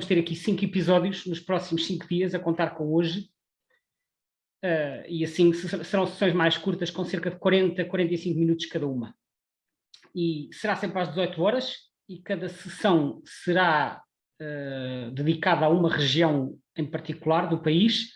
ter aqui 5 episódios nos próximos 5 dias, a contar com hoje. E assim serão sessões mais curtas, com cerca de 40, 45 minutos cada uma. E será sempre às 18 horas, e cada sessão será dedicada a uma região em particular do país.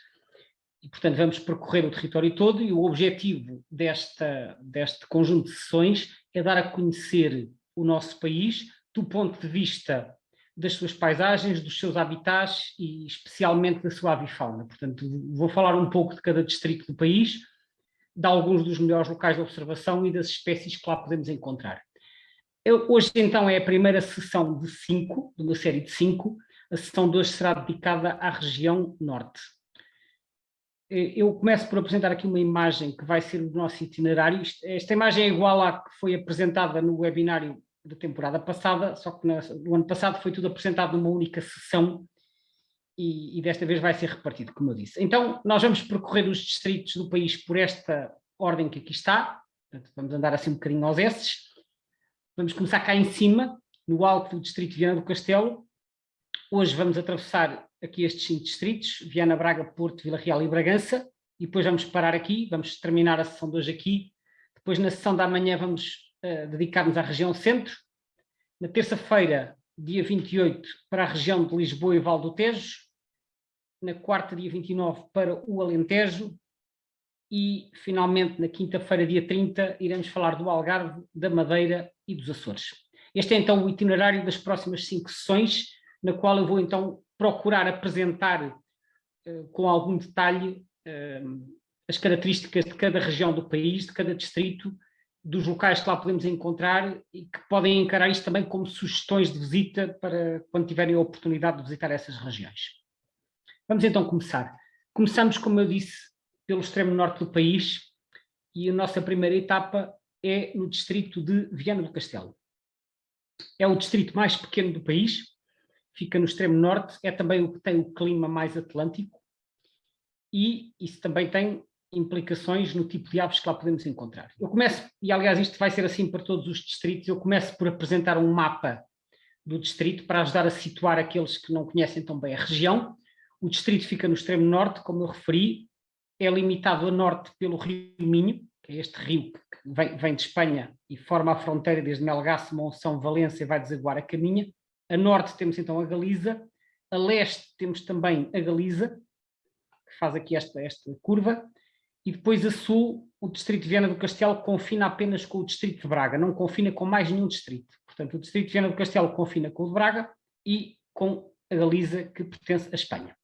E, portanto, vamos percorrer o território todo, e o objetivo deste conjunto de sessões é dar a conhecer o nosso país do ponto de vista das suas paisagens, dos seus habitats e especialmente da sua avifauna. Portanto, vou falar um pouco de cada distrito do país, de alguns dos melhores locais de observação e das espécies que lá podemos encontrar. Hoje, então, é a primeira sessão de 5, de uma série de 5. A sessão de hoje será dedicada à região norte. Eu começo por apresentar aqui uma imagem que vai ser o nosso itinerário. Esta imagem é igual à que foi apresentada no webinário da temporada passada, só que no ano passado foi tudo apresentado numa única sessão e desta vez vai ser repartido, como eu disse. Então, nós vamos percorrer os distritos do país por esta ordem que aqui está. Portanto, vamos andar assim um bocadinho aos esses. Vamos começar cá em cima, no alto do distrito de Viana do Castelo. Hoje vamos atravessar aqui estes 5 distritos, Viana, Braga, Porto, Vila Real e Bragança, e depois vamos parar aqui, vamos terminar a sessão de hoje aqui. Depois, na sessão da manhã, vamos dedicar-nos à região centro. Na terça-feira, dia 28, para a região de Lisboa e Val do Tejo. Na quarta, dia 29, para o Alentejo. E, finalmente, na quinta-feira, dia 30, iremos falar do Algarve, da Madeira e dos Açores. Este é, então, o itinerário das próximas 5 sessões, na qual eu vou, então, procurar apresentar com algum detalhe as características de cada região do país, de cada distrito, dos locais que lá podemos encontrar e que podem encarar isto também como sugestões de visita para quando tiverem a oportunidade de visitar essas regiões. Vamos então começar. Começamos, como eu disse, pelo extremo norte do país, e a nossa primeira etapa é no distrito de Viana do Castelo. É o distrito mais pequeno do país, fica no extremo norte, é também o que tem o clima mais atlântico, e isso também tem implicações no tipo de aves que lá podemos encontrar. Eu começo, e aliás isto vai ser assim para todos os distritos, eu começo por apresentar um mapa do distrito para ajudar a situar aqueles que não conhecem tão bem a região. O distrito fica no extremo norte, como eu referi, é limitado a norte pelo rio Minho, que é este rio que vem de Espanha e forma a fronteira desde Melgaço, Monção, Valência e vai desaguar a Caminha. A norte temos então a Galiza, a leste temos também a Galiza, que faz aqui esta curva, e depois a sul, o distrito de Viana do Castelo confina apenas com o distrito de Braga, não confina com mais nenhum distrito. Portanto, o distrito de Viana do Castelo confina com o de Braga e com a Galiza, que pertence à Espanha.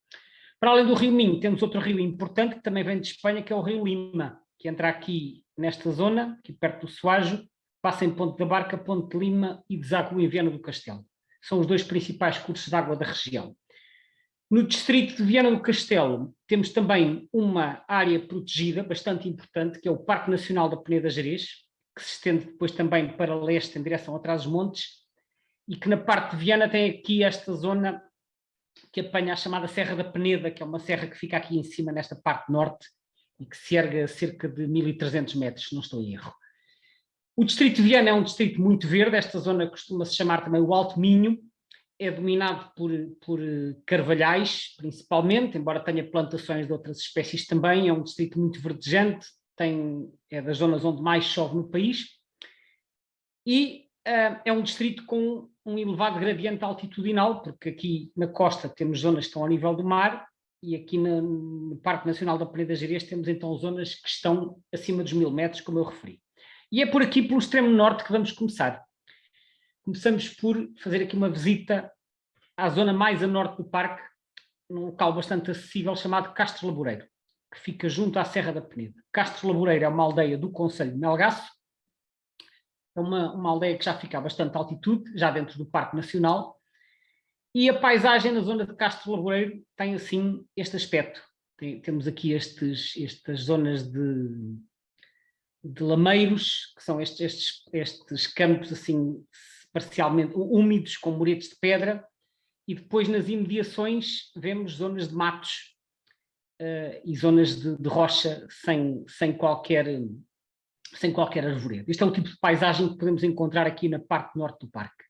Para além do rio Minho, temos outro rio importante que também vem de Espanha, que é o rio Lima, que entra aqui nesta zona, aqui perto do Soajo, passa em Ponte da Barca, Ponte de Lima e desagua em Viana do Castelo. São os 2 principais cursos de água da região. No distrito de Viana do Castelo, temos também uma área protegida bastante importante, que é o Parque Nacional da Peneda Gerês, que se estende depois também para leste, em direção a Trás-os-Montes, e que na parte de Viana tem aqui esta zona que apanha a chamada Serra da Peneda, que é uma serra que fica aqui em cima, nesta parte norte, e que se ergue a cerca de 1300 metros, se não estou em erro. O distrito de Viana é um distrito muito verde, esta zona costuma-se chamar também o Alto Minho, é dominado por carvalhais, principalmente, embora tenha plantações de outras espécies também. É um distrito muito verdejante, é das zonas onde mais chove no país, e é um distrito com um elevado gradiente altitudinal, porque aqui na costa temos zonas que estão ao nível do mar, e aqui no Parque Nacional da Peneda Gerês temos então zonas que estão acima dos 1000 metros, como eu referi. E é por aqui, pelo extremo norte, que vamos começar. Começamos por fazer aqui uma visita à zona mais a norte do parque, num local bastante acessível chamado Castro Laboreiro, que fica junto à Serra da Peneda. Castro Laboreiro é uma aldeia do concelho de Melgaço, é uma aldeia que já fica a bastante altitude, já dentro do Parque Nacional, e a paisagem na zona de Castro Laboreiro tem assim este aspecto. Temos aqui estas zonas de lameiros, que são estes campos assim parcialmente úmidos, com muretos de pedra, e depois nas imediações vemos zonas de matos e zonas de rocha sem qualquer arvoredo. Este é o tipo de paisagem que podemos encontrar aqui na parte norte do parque.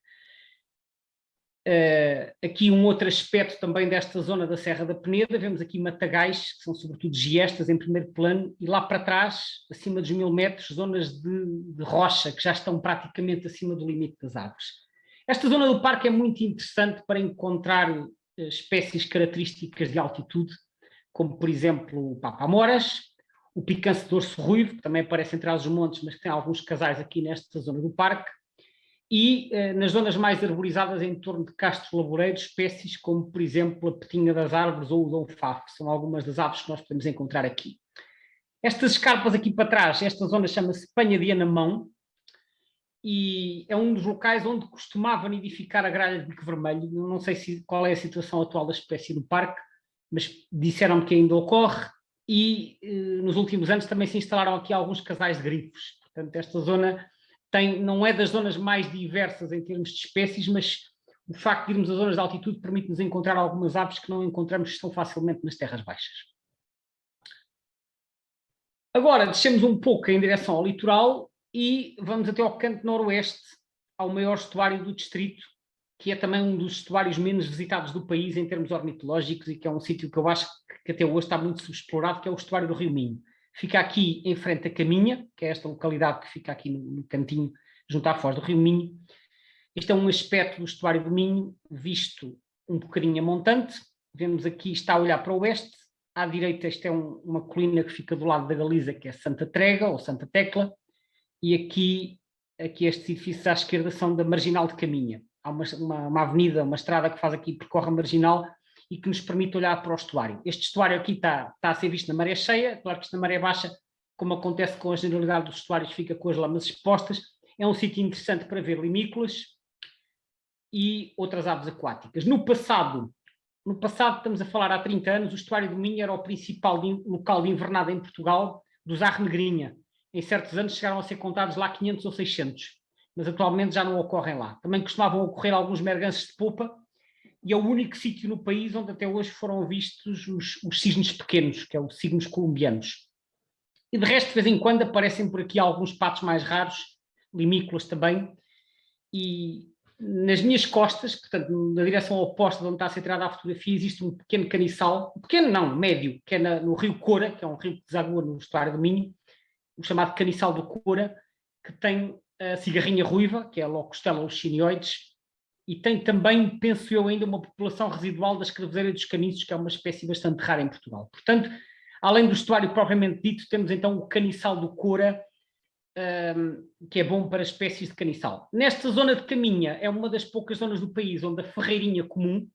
Aqui um outro aspecto também desta zona da Serra da Peneda, vemos aqui matagais, que são sobretudo giestas em primeiro plano, e lá para trás, acima dos 1000 metros, zonas de rocha, que já estão praticamente acima do limite das árvores. Esta zona do parque é muito interessante para encontrar espécies características de altitude, como por exemplo o papamoras, o picance de urso ruivo, que também aparece entre os montes, mas que tem alguns casais aqui nesta zona do parque, e nas zonas mais arborizadas em torno de castros lavoureiros, espécies como, por exemplo, a petinha das árvores ou o dom-fafo, são algumas das aves que nós podemos encontrar aqui. Estas escarpas aqui para trás, esta zona chama-se Penha de Anamão, e é um dos locais onde costumava nidificar a gralha de bico vermelho. Não sei qual é a situação atual da espécie no parque, mas disseram-me que ainda ocorre, e nos últimos anos também se instalaram aqui alguns casais de grifos. Portanto, esta zona não é das zonas mais diversas em termos de espécies, mas o facto de irmos a zonas de altitude permite-nos encontrar algumas aves que não encontramos tão facilmente nas terras baixas. Agora, descemos um pouco em direção ao litoral e vamos até ao canto noroeste, ao maior estuário do distrito, que é também um dos estuários menos visitados do país em termos ornitológicos, e que é um sítio que eu acho que até hoje está muito subexplorado, que é o estuário do Rio Minho. Fica aqui em frente a Caminha, que é esta localidade que fica aqui no cantinho, junto à foz do Rio Minho. Este é um aspecto do estuário do Minho, visto um bocadinho a montante. Vemos aqui, está a olhar para o oeste. À direita, esta é uma colina que fica do lado da Galiza, que é Santa Trega, ou Santa Tecla. E aqui estes edifícios à esquerda são da Marginal de Caminha. Há uma avenida, uma estrada que faz aqui, percorre a Marginal, e que nos permite olhar para o estuário. Este estuário aqui está a ser visto na maré cheia, claro que isto na maré baixa, como acontece com a generalidade dos estuários, fica com as lamas expostas. É um sítio interessante para ver limícolas e outras aves aquáticas. No passado, estamos a falar há 30 anos, o estuário do Minho era o principal local de invernada em Portugal dos arre-negrinha. Em certos anos chegaram a ser contados lá 500 ou 600, mas atualmente já não ocorrem lá. Também costumavam ocorrer alguns mergances de polpa, e é o único sítio no país onde até hoje foram vistos os cisnes pequenos, que é os cisnes colombianos. E de resto, de vez em quando, aparecem por aqui alguns patos mais raros, limícolas também, e nas minhas costas, portanto, na direção oposta de onde está a ser tirada a fotografia, existe um pequeno caniçal, pequeno não, médio, que é no rio Coura, que é um rio que deságua no estuário do Minho, o chamado caniçal do Coura, que tem a cigarrinha ruiva, que é a Locustela luxinioides, e tem também, penso eu, ainda uma população residual da escravezeira dos caniços, que é uma espécie bastante rara em Portugal. Portanto, além do estuário propriamente dito, temos então o caniçal do Coura, que é bom para espécies de caniçal. Nesta zona de Caminha, é uma das poucas zonas do país onde a ferreirinha comum,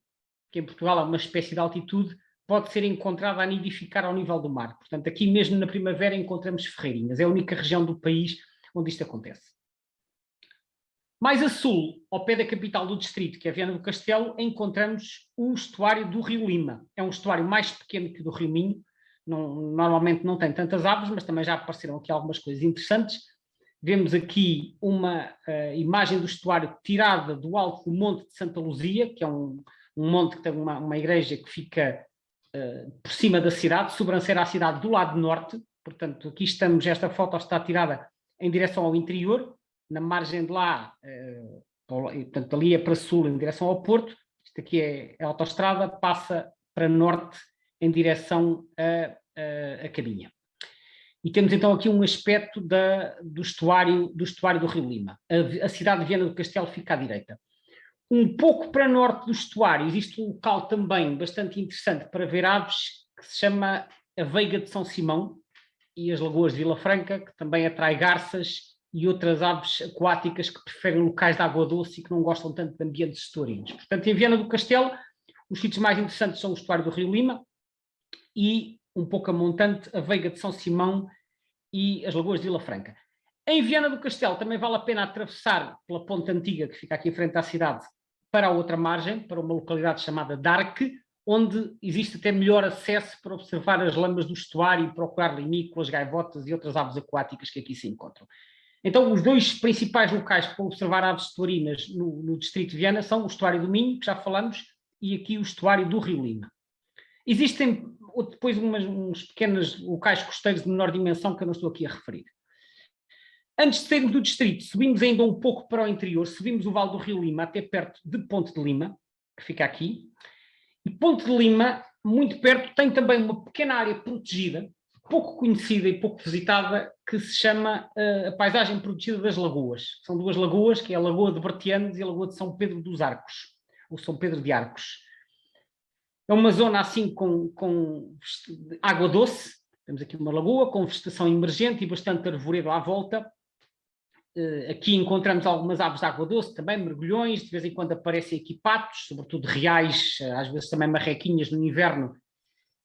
que em Portugal é uma espécie de altitude, pode ser encontrada a nidificar ao nível do mar. Portanto, aqui mesmo na primavera encontramos ferreirinhas. É a única região do país onde isto acontece. Mais a sul, ao pé da capital do distrito, que é Viana do Castelo, encontramos o estuário do Rio Lima. É um estuário mais pequeno que o do Rio Minho. Normalmente não tem tantas aves, mas também já apareceram aqui algumas coisas interessantes. Vemos aqui uma imagem do estuário tirada do alto do Monte de Santa Luzia, que é um monte que tem uma igreja que fica por cima da cidade, sobranceira à cidade do lado norte. Portanto, aqui estamos, esta foto está tirada em direção ao interior, na margem de lá, portanto, ali é para sul, em direção ao Porto. Isto aqui é a autoestrada, passa para norte, em direção a Caminha. E temos então aqui um aspecto do estuário do Rio Lima. A cidade de Viana do Castelo fica à direita. Um pouco para norte do estuário existe um local também bastante interessante para ver aves, que se chama a Veiga de São Simão e as Lagoas de Vila Franca, que também atrai garças e outras aves aquáticas que preferem locais de água doce e que não gostam tanto de ambientes estuarinos. Portanto, em Viana do Castelo, os sítios mais interessantes são o estuário do Rio Lima e, um pouco a montante, a Veiga de São Simão e as Lagoas de Vila Franca. Em Viana do Castelo também vale a pena atravessar pela ponte antiga, que fica aqui em frente à cidade, para a outra margem, para uma localidade chamada Darque, onde existe até melhor acesso para observar as lamas do estuário e procurar limícolas, gaivotas e outras aves aquáticas que aqui se encontram. Então, os dois principais locais para observar aves estuarinas no distrito de Viana são o estuário do Minho, que já falamos, e aqui o estuário do Rio Lima. Existem depois uns pequenos locais costeiros de menor dimensão que eu não estou aqui a referir. Antes de sairmos do distrito, subimos ainda um pouco para o interior, subimos o Vale do Rio Lima até perto de Ponte de Lima, que fica aqui. E Ponte de Lima, muito perto, tem também uma pequena área protegida, pouco conhecida e pouco visitada, que se chama a paisagem protegida das lagoas. São duas lagoas, que é a Lagoa de Bertianes e a Lagoa de São Pedro dos Arcos, ou São Pedro de Arcos. É uma zona assim com água doce. Temos aqui uma lagoa com vegetação emergente e bastante arvoredo à volta. Aqui encontramos algumas aves de água doce, também mergulhões, de vez em quando aparecem aqui patos, sobretudo reais, às vezes também marrequinhas no inverno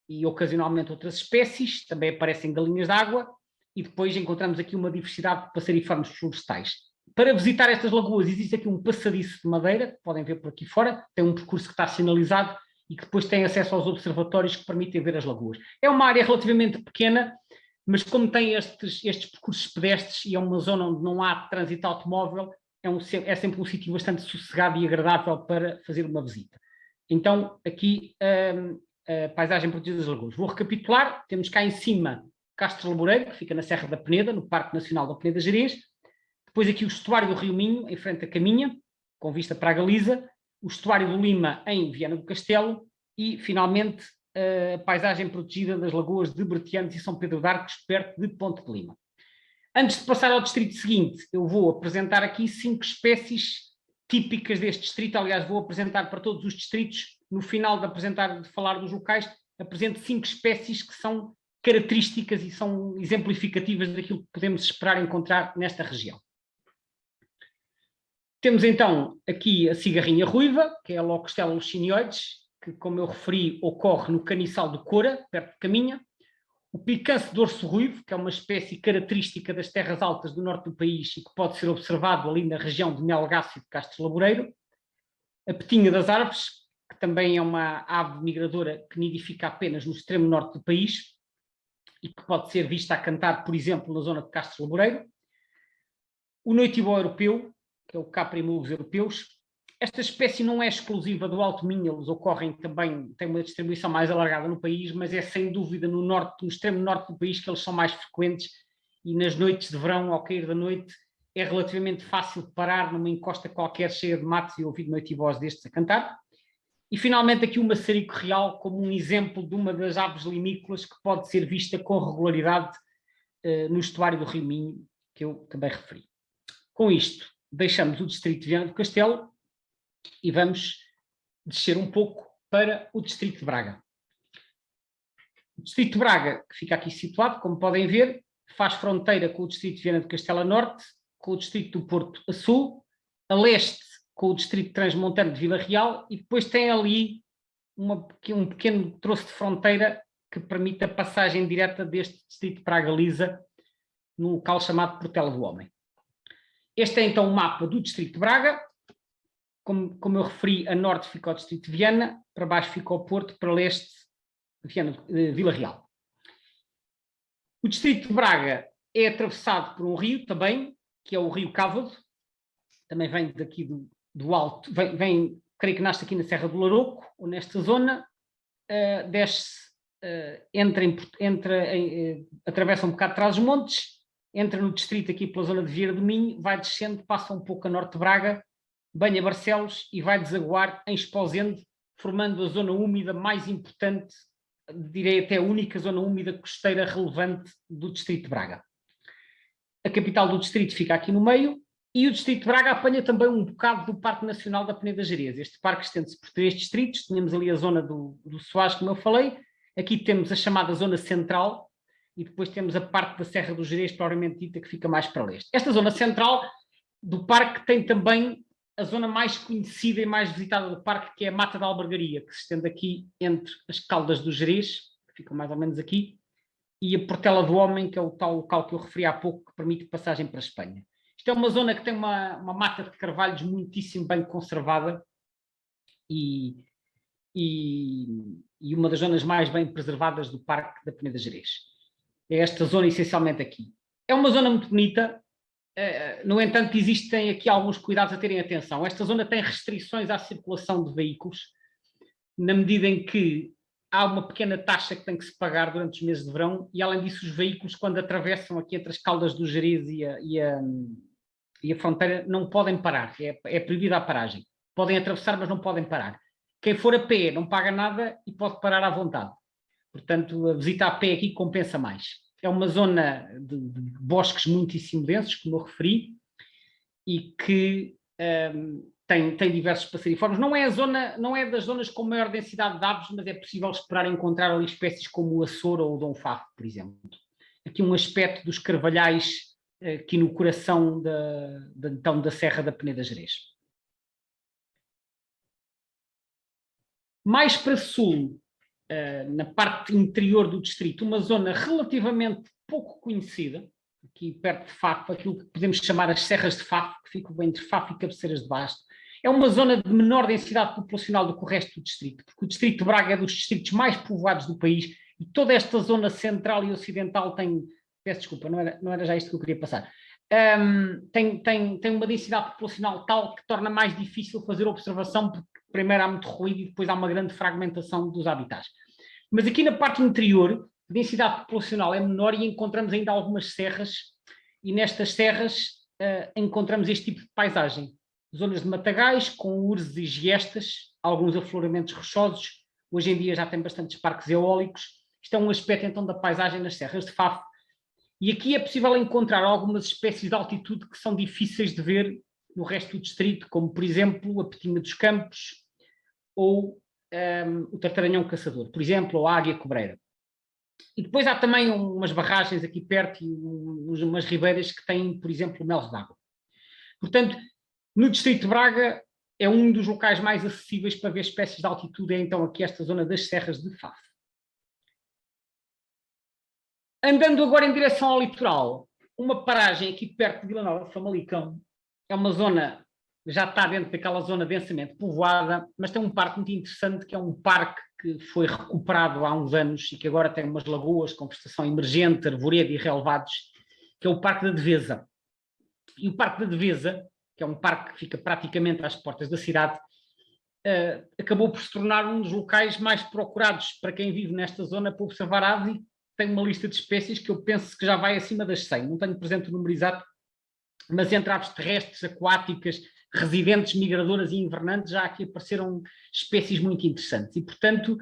e ocasionalmente outras espécies, também aparecem galinhas de água e depois encontramos aqui uma diversidade de passariformes florestais. Para visitar estas lagoas existe aqui um passadiço de madeira, que podem ver por aqui fora, tem um percurso que está sinalizado e que depois tem acesso aos observatórios que permitem ver as lagoas. É uma área relativamente pequena, mas como tem estes percursos pedestres e é uma zona onde não há trânsito automóvel, é sempre um sítio bastante sossegado e agradável para fazer uma visita. Então, aqui a paisagem protegida das lagoas. Vou recapitular, temos cá em cima Castro Laboreiro, que fica na Serra da Peneda, no Parque Nacional da Peneda Gerês. Depois aqui o estuário do Rio Minho, em frente à Caminha, com vista para a Galiza. O estuário do Lima, em Viana do Castelo. E, finalmente, a paisagem protegida das lagoas de Bertianes e São Pedro de Arcos, perto de Ponte de Lima. Antes de passar ao distrito seguinte, eu vou apresentar aqui 5 espécies típicas deste distrito. Aliás, vou apresentar para todos os distritos. No final de falar dos locais, apresento 5 espécies que são características e são exemplificativas daquilo que podemos esperar encontrar nesta região. Temos então aqui a cigarrinha ruiva, que é a Locustella lucinioides, que, como eu referi, ocorre no caniçal de Cora, perto de Caminha. O picance de urso ruivo, que é uma espécie característica das terras altas do norte do país e que pode ser observado ali na região de Melgaço e de Castro Laboreiro. A petinha das árvores, que também é uma ave migradora que nidifica apenas no extremo norte do país e que pode ser vista a cantar, por exemplo, na zona de Castro Laboreiro. O noitibó europeu, que é o Caprimulos europeus. Esta espécie não é exclusiva do Alto Minho, eles ocorrem também, têm uma distribuição mais alargada no país, mas é sem dúvida no extremo norte do país que eles são mais frequentes e nas noites de verão, ao cair da noite, é relativamente fácil parar numa encosta qualquer cheia de matos e ouvir noitibós destes a cantar. E finalmente aqui o maçarico real como um exemplo de uma das aves limícolas que pode ser vista com regularidade no estuário do Rio Minho, que eu também referi. Com isto, deixamos o distrito de Viana do Castelo e vamos descer um pouco para o distrito de Braga. O distrito de Braga, que fica aqui situado, como podem ver, faz fronteira com o distrito de Viana do Castelo a norte, com o distrito do Porto a sul, a leste com o distrito transmontano de Vila Real e depois tem ali um pequeno troço de fronteira que permite a passagem direta deste distrito para a Galiza, num local chamado Portela do Homem. Este é então o mapa do distrito de Braga. Como eu referi, a norte fica o distrito de Viana, para baixo fica o Porto, para leste Vila Real. O distrito de Braga é atravessado por um rio também, que é o rio Cávado, também vem daqui do alto, creio que nasce aqui na Serra do Larouco, ou nesta zona, desce, atravessa um bocado atrás dos montes, entra no distrito aqui pela zona de Vieira do Minho, vai descendo, passa um pouco a norte de Braga, banha Barcelos e vai desaguar em Esposende, formando a zona úmida mais importante, direi até a única zona úmida costeira relevante do distrito de Braga. A capital do distrito fica aqui no meio e o distrito de Braga apanha também um bocado do Parque Nacional da Peneda Gerês. Este parque estende-se por 3 distritos, tínhamos ali a zona do Soares, como eu falei, aqui temos a chamada zona central e depois temos a parte da Serra do Gerês, propriamente dita, que fica mais para leste. Esta zona central do parque tem também a zona mais conhecida e mais visitada do parque, que é a Mata da Albergaria, que se estende aqui entre as Caldas do Gerês, que ficam mais ou menos aqui, e a Portela do Homem, que é o tal local que eu referi há pouco, que permite passagem para a Espanha. Isto é uma zona que tem uma mata de carvalhos muitíssimo bem conservada e uma das zonas mais bem preservadas do Parque da Peneda Gerês. É esta zona essencialmente aqui. É uma zona muito bonita. No entanto, existem aqui alguns cuidados a terem atenção. Esta zona tem restrições à circulação de veículos, na medida em que há uma pequena taxa que tem que se pagar durante os meses de verão e, além disso, os veículos, quando atravessam aqui entre as Caldas do Gerês e a fronteira, não podem parar. É proibida a paragem. Podem atravessar, mas não podem parar. Quem for a pé não paga nada e pode parar à vontade. Portanto, a visita a pé aqui compensa mais. É uma zona de bosques muitíssimo densos, como eu referi, e que tem diversos passeriformes. Não é das zonas com maior densidade de aves, mas é possível esperar encontrar ali espécies como o açor ou o dom fafo, por exemplo. Aqui um aspecto dos carvalhais aqui no coração então, da Serra da Peneda Gerês. Mais para sul, na parte interior do distrito, uma zona relativamente pouco conhecida, aqui perto de Fafo, aquilo que podemos chamar as Serras de Fafo, que ficam entre Fafo e Cabeceiras de Basto. É uma zona de menor densidade populacional do que o resto do distrito, porque o distrito de Braga é dos distritos mais povoados do país e toda esta zona central e ocidental tem... Peço desculpa, não era já isto que eu queria passar. Tem uma densidade populacional tal que torna mais difícil fazer observação, porque primeiro há muito ruído e depois há uma grande fragmentação dos habitats. Mas aqui na parte interior, a densidade populacional é menor e encontramos ainda algumas serras, e nestas serras encontramos este tipo de paisagem. Zonas de matagais, com urzes e giestas, alguns afloramentos rochosos, hoje em dia já tem bastantes parques eólicos. Isto é um aspecto então da paisagem nas serras de Fafo. E aqui é possível encontrar algumas espécies de altitude que são difíceis de ver no resto do distrito, como por exemplo a petinha dos campos ou o tartaranhão caçador, por exemplo, ou a águia cobreira. E depois há também umas barragens aqui perto e umas ribeiras que têm, por exemplo, mel d'água. Portanto, no distrito de Braga é um dos locais mais acessíveis para ver espécies de altitude, é então aqui esta zona das Serras de Fafo. Andando agora em direção ao litoral, uma paragem aqui perto de Vila Nova de Famalicão, é uma zona, já está dentro daquela zona densamente povoada, mas tem um parque muito interessante, que é um parque que foi recuperado há uns anos e que agora tem umas lagoas com vegetação emergente, arvoredo e relevados, que é o Parque da Devesa. E o Parque da Devesa, que é um parque que fica praticamente às portas da cidade, acabou por se tornar um dos locais mais procurados para quem vive nesta zona para observar aves, e tem uma lista de espécies que eu penso que já vai acima das 100, não tenho presente o número exato, mas entre aves terrestres, aquáticas, residentes, migradoras e invernantes, já aqui apareceram espécies muito interessantes. E, portanto,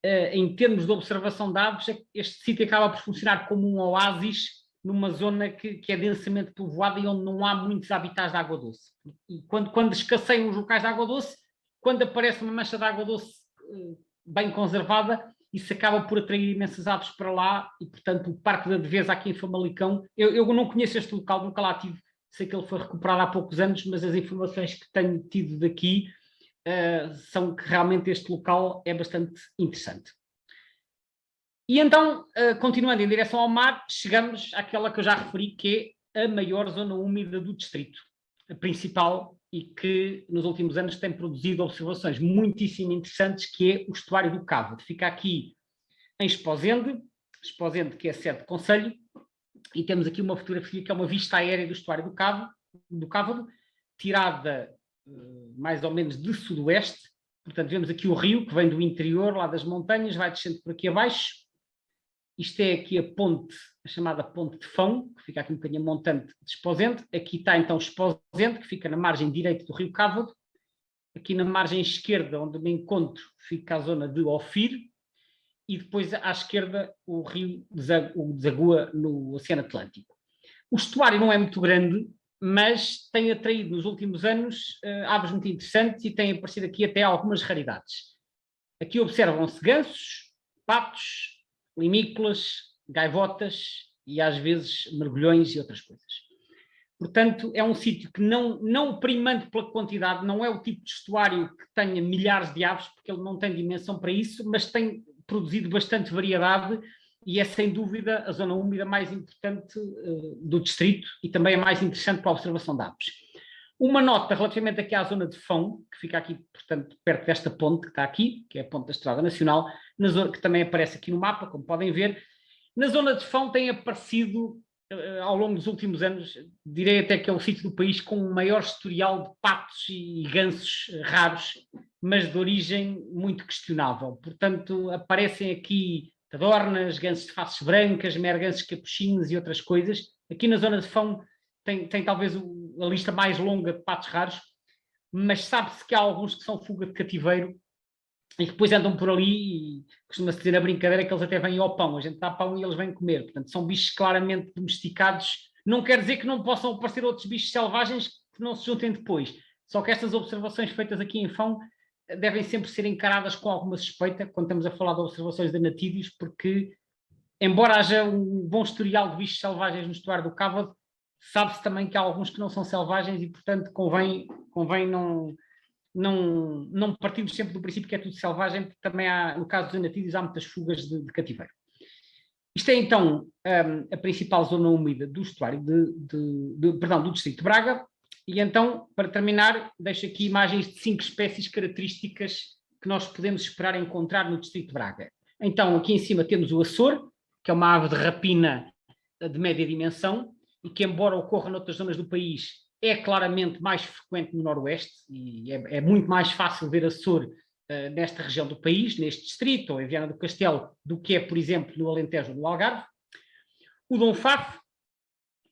em termos de observação de aves, este sítio acaba por funcionar como um oásis numa zona que é densamente povoada e onde não há muitos habitats de água doce. E quando escasseiam os locais de água doce, quando aparece uma mancha de água doce bem conservada, isso acaba por atrair imensas aves para lá e, portanto, o Parque da Devesa aqui em Famalicão, eu não conheço este local, nunca lá tive, sei que ele foi recuperado há poucos anos, mas as informações que tenho tido daqui são que realmente este local é bastante interessante. E então, continuando em direção ao mar, chegamos àquela que eu já referi, que é a maior zona úmida do distrito, a principal, e que nos últimos anos tem produzido observações muitíssimo interessantes, que é o estuário do Cávado. Fica aqui em Esposende que é a sede do Conselho, e temos aqui uma fotografia que é uma vista aérea do estuário do Cávado, tirada mais ou menos de sudoeste. Portanto, vemos aqui o rio que vem do interior, lá das montanhas, vai descendo por aqui abaixo. Isto é aqui a ponte, a chamada Ponte de Fão, que fica aqui um bocadinho montante de Esposende. Aqui está então Esposende, que fica na margem direita do rio Cávado. Aqui na margem esquerda, onde me encontro, fica a zona de Ofir. E depois à esquerda o rio desagua no Oceano Atlântico. O estuário não é muito grande, mas tem atraído nos últimos anos aves muito interessantes e tem aparecido aqui até algumas raridades. Aqui observam-se gansos, patos, limícolas, gaivotas e às vezes mergulhões e outras coisas. Portanto, é um sítio que não primando pela quantidade, não é o tipo de estuário que tenha milhares de aves, porque ele não tem dimensão para isso, mas tem produzido bastante variedade e é sem dúvida a zona úmida mais importante do distrito e também a mais interessante para a observação de aves. Uma nota relativamente aqui à zona de Fão, que fica aqui, portanto, perto desta ponte que está aqui, que é a ponte da Estrada Nacional, que também aparece aqui no mapa, como podem ver. Na zona de Fão tem aparecido, ao longo dos últimos anos, direi até que é o sítio do país com o maior historial de patos e gansos raros, mas de origem muito questionável. Portanto, aparecem aqui tadornas, gansos de faces brancas, mergansos capuchinhos e outras coisas. Aqui na zona de Fão tem talvez a lista mais longa de patos raros, mas sabe-se que há alguns que são fuga de cativeiro e depois andam por ali e costuma-se dizer na brincadeira que eles até vêm ao pão, a gente dá pão e eles vêm comer, portanto são bichos claramente domesticados, não quer dizer que não possam aparecer outros bichos selvagens que não se juntem depois, só que estas observações feitas aqui em Fão devem sempre ser encaradas com alguma suspeita quando estamos a falar de observações de natídeos, porque embora haja um bom historial de bichos selvagens no estuário do Cávado, sabe-se também que há alguns que não são selvagens e portanto convém não partimos sempre do princípio que é tudo selvagem, porque também há, no caso dos natídeos, há muitas fugas de cativeiro. Isto é então a principal zona úmida do estuário do Distrito de Braga, e então, para terminar, deixo aqui imagens de 5 espécies características que nós podemos esperar encontrar no Distrito de Braga. Então, aqui em cima temos o açor, que é uma ave de rapina de média dimensão, e que, embora ocorra noutras zonas do país, é claramente mais frequente no Noroeste, e é muito mais fácil ver açor nesta região do país, neste distrito, ou em Viana do Castelo, do que é, por exemplo, no Alentejo ou no Algarve. O Dom Fafo.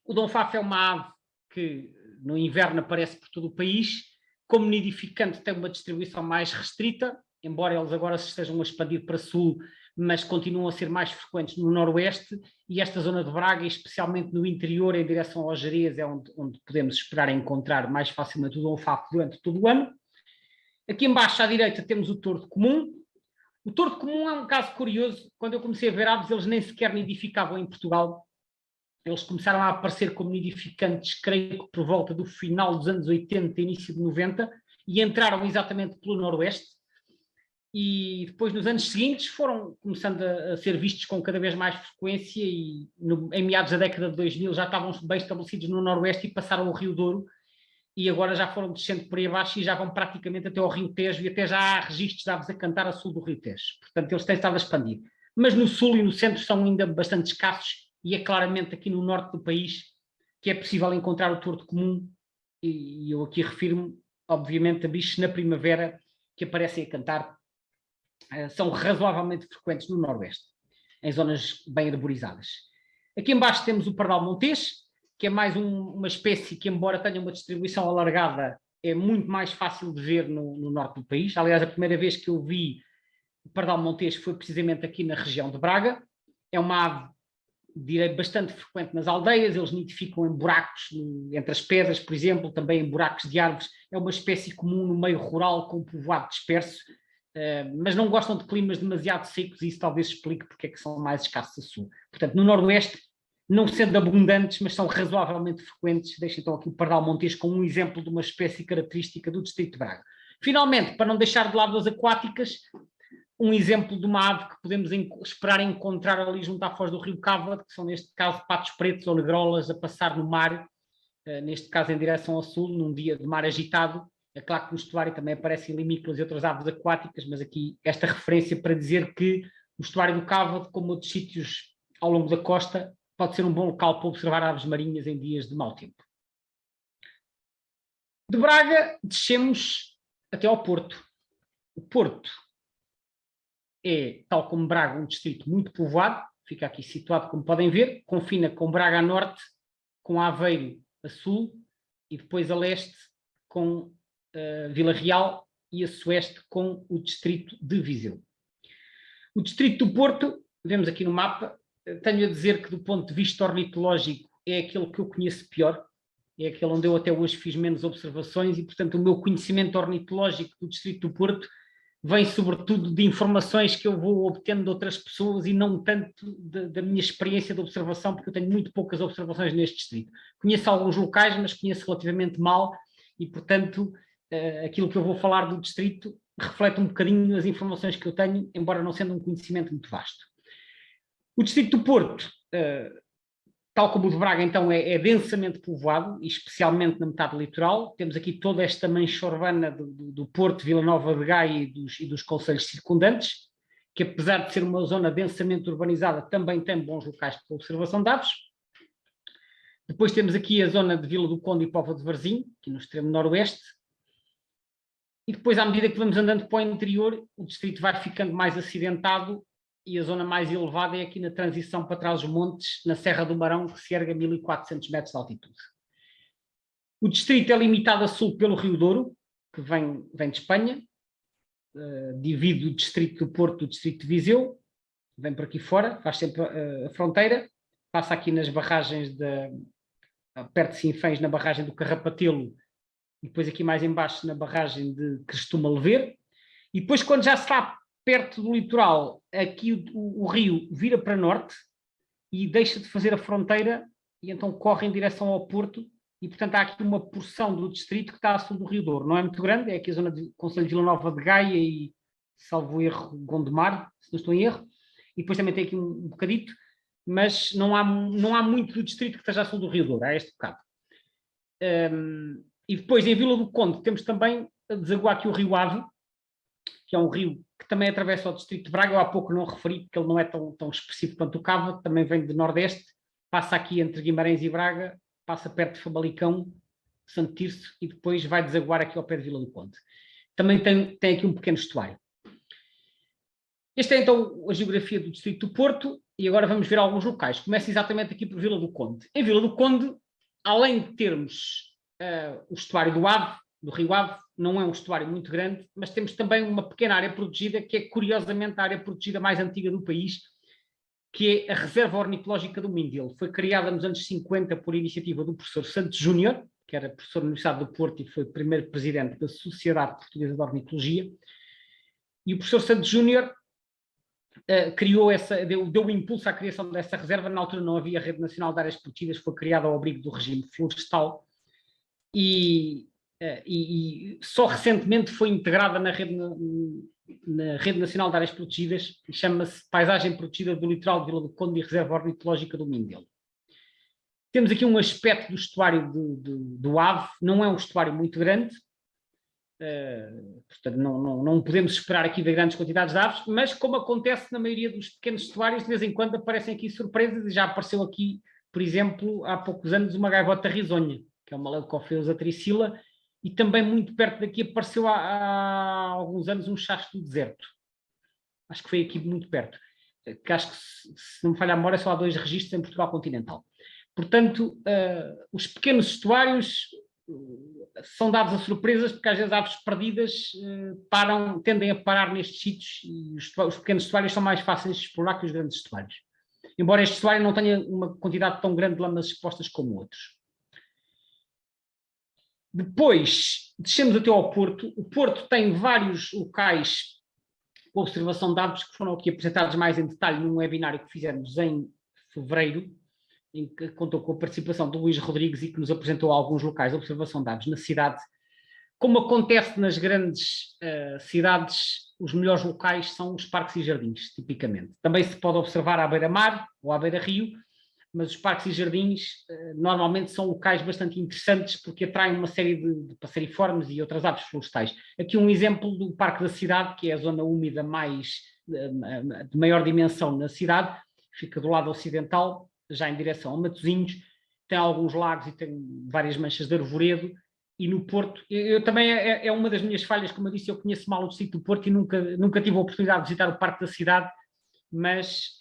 O Dom Fafo é uma ave que no inverno aparece por todo o país. Como nidificante tem uma distribuição mais restrita, embora eles agora se estejam a expandir para sul, mas continuam a ser mais frequentes no Noroeste, e esta zona de Braga, especialmente no interior, em direção ao Gerês, é onde podemos esperar encontrar mais facilmente o Dom Fafo durante todo o ano. Aqui embaixo à direita temos o tordo comum. O tordo comum é um caso curioso. Quando eu comecei a ver aves, eles nem sequer nidificavam em Portugal. Eles começaram a aparecer como nidificantes, creio que por volta do final dos anos 80, início de 90, e entraram exatamente pelo Noroeste. E depois, nos anos seguintes, foram começando a ser vistos com cada vez mais frequência e em meados da década de 2000 já estavam bem estabelecidos no Noroeste e passaram o Rio Douro, e agora já foram descendo por aí abaixo e já vão praticamente até ao Rio Tejo, e até já há registros de aves a cantar a sul do Rio Tejo. Portanto, eles têm estado a expandir. Mas no sul e no centro são ainda bastante escassos, e é claramente aqui no norte do país que é possível encontrar o tordo comum, e eu aqui refiro-me, obviamente, a bichos na primavera que aparecem a cantar. São razoavelmente frequentes no Noroeste, em zonas bem arborizadas. Aqui embaixo temos o pardal montês, que é mais uma espécie que, embora tenha uma distribuição alargada, é muito mais fácil de ver no norte do país. Aliás, a primeira vez que eu vi o pardal montês foi precisamente aqui na região de Braga. É uma ave, direi, bastante frequente nas aldeias. Eles nidificam em buracos entre as pedras, por exemplo, também em buracos de árvores. É uma espécie comum no meio rural, com povoado disperso, mas não gostam de climas demasiado secos, e isso talvez explique porque é que são mais escassos a sul. Portanto, no Noroeste, não sendo abundantes, mas são razoavelmente frequentes. Deixo então aqui o pardal montês como um exemplo de uma espécie característica do Distrito de Braga. Finalmente, para não deixar de lado as aquáticas, um exemplo de uma ave que podemos esperar encontrar ali junto à foz do Rio Cávado, que são, neste caso, patos pretos ou negrolas a passar no mar, neste caso em direção ao sul, num dia de mar agitado. É claro que no estuário também aparecem limícolas e outras aves aquáticas, mas aqui esta referência para dizer que o estuário do Cávado, como outros sítios ao longo da costa, pode ser um bom local para observar aves marinhas em dias de mau tempo. De Braga, descemos até ao Porto. O Porto é, tal como Braga, um distrito muito povoado, fica aqui situado, como podem ver, confina com Braga a norte, com Aveiro a sul, e depois a leste com Vila Real, e a sueste com o distrito de Viseu. O distrito do Porto, vemos aqui no mapa, tenho a dizer que do ponto de vista ornitológico é aquele que eu conheço pior, é aquele onde eu até hoje fiz menos observações, e portanto o meu conhecimento ornitológico do distrito do Porto vem sobretudo de informações que eu vou obtendo de outras pessoas e não tanto da minha experiência de observação, porque eu tenho muito poucas observações neste distrito. Conheço alguns locais, mas conheço relativamente mal, e portanto aquilo que eu vou falar do distrito reflete um bocadinho as informações que eu tenho, embora não sendo um conhecimento muito vasto. O distrito do Porto, tal como o de Braga, então, é densamente povoado, e especialmente na metade litoral. Temos aqui toda esta mancha urbana do Porto, Vila Nova de Gaia e dos concelhos circundantes, que apesar de ser uma zona densamente urbanizada, também tem bons locais para observação de aves. Depois temos aqui a zona de Vila do Conde e Póvoa de Varzim, aqui no extremo noroeste. E depois, à medida que vamos andando para o interior, o distrito vai ficando mais acidentado, e a zona mais elevada é aqui na transição para trás dos montes, na Serra do Marão, que se ergue a 1400 metros de altitude. O distrito é limitado a sul pelo Rio Douro, que vem de Espanha, divide o distrito do Porto do distrito de Viseu, vem por aqui fora, faz sempre a fronteira, passa aqui nas barragens perto de Sinfãs, na barragem do Carrapatelo, e depois aqui mais embaixo na barragem de Crestuma-Lever, e depois quando já se está perto do litoral, aqui o rio vira para norte e deixa de fazer a fronteira e então corre em direção ao Porto e, portanto, há aqui uma porção do distrito que está a sul do Rio Douro. Não é muito grande, é aqui a zona de Concelho de Vila Nova de Gaia e, salvo erro, Gondomar, se não estou em erro, e depois também tem aqui um bocadito, mas não há muito do distrito que esteja a sul do Rio Douro, há este bocado. E depois, em Vila do Conde, temos também a desaguar aqui o Rio Ave, que é um rio que também atravessa o distrito de Braga. Eu há pouco não referi, porque ele não é tão expressivo quanto o Cava, também vem de Nordeste, passa aqui entre Guimarães e Braga, passa perto de Famalicão, Santo Tirso, e depois vai desaguar aqui ao pé de Vila do Conde. Também tem aqui um pequeno estuário. Esta é então a geografia do distrito do Porto, e agora vamos ver alguns locais. Começa exatamente aqui por Vila do Conde. Em Vila do Conde, além de termos o estuário do Ave, do Rio Ave, não é um estuário muito grande, mas temos também uma pequena área protegida, que é curiosamente a área protegida mais antiga do país, que é a Reserva Ornitológica do Mindelo. Foi criada nos anos 50 por iniciativa do professor Santos Júnior, que era professor da Universidade do Porto e foi o primeiro presidente da Sociedade Portuguesa de Ornitologia. E o professor Santos Júnior deu impulso à criação dessa reserva. Na altura não havia Rede Nacional de Áreas Protegidas, foi criada ao abrigo do regime florestal e só recentemente foi integrada na Rede Nacional de Áreas Protegidas, que chama-se Paisagem Protegida do Litoral de Vila do Conde e Reserva Ornitológica do Mindelo. Temos aqui um aspecto do estuário do Ave, não é um estuário muito grande, portanto não podemos esperar aqui ver grandes quantidades de aves, mas como acontece na maioria dos pequenos estuários, de vez em quando aparecem aqui surpresas, e já apareceu aqui, por exemplo, há poucos anos, uma gaivota risonha, que é uma Leucophilus atricila, e também muito perto daqui apareceu há alguns anos um chasto do deserto. Acho que foi aqui muito perto. Que acho que, se não me falha a memória, só há 2 registros em Portugal continental. Portanto, os pequenos estuários são dados a surpresas, porque às vezes aves perdidas tendem a parar nestes sítios, e os pequenos estuários são mais fáceis de explorar que os grandes estuários. Embora este estuário não tenha uma quantidade tão grande de lamas expostas como outros. Depois, descemos até ao Porto. O Porto tem vários locais de observação de aves que foram aqui apresentados mais em detalhe num webinário que fizemos em fevereiro, em que contou com a participação do Luís Rodrigues e que nos apresentou alguns locais de observação de aves na cidade. Como acontece nas grandes cidades, os melhores locais são os parques e jardins, tipicamente. Também se pode observar à beira-mar ou à beira-rio, mas os parques e jardins normalmente são locais bastante interessantes porque atraem uma série de passeriformes e outras aves florestais. Aqui um exemplo do Parque da Cidade, que é a zona úmida de maior dimensão na cidade, fica do lado ocidental, já em direção a Matosinhos, tem alguns lagos e tem várias manchas de arvoredo, e no Porto, eu também é uma das minhas falhas, como eu disse, eu conheço mal o distrito do Porto e nunca tive a oportunidade de visitar o Parque da Cidade, mas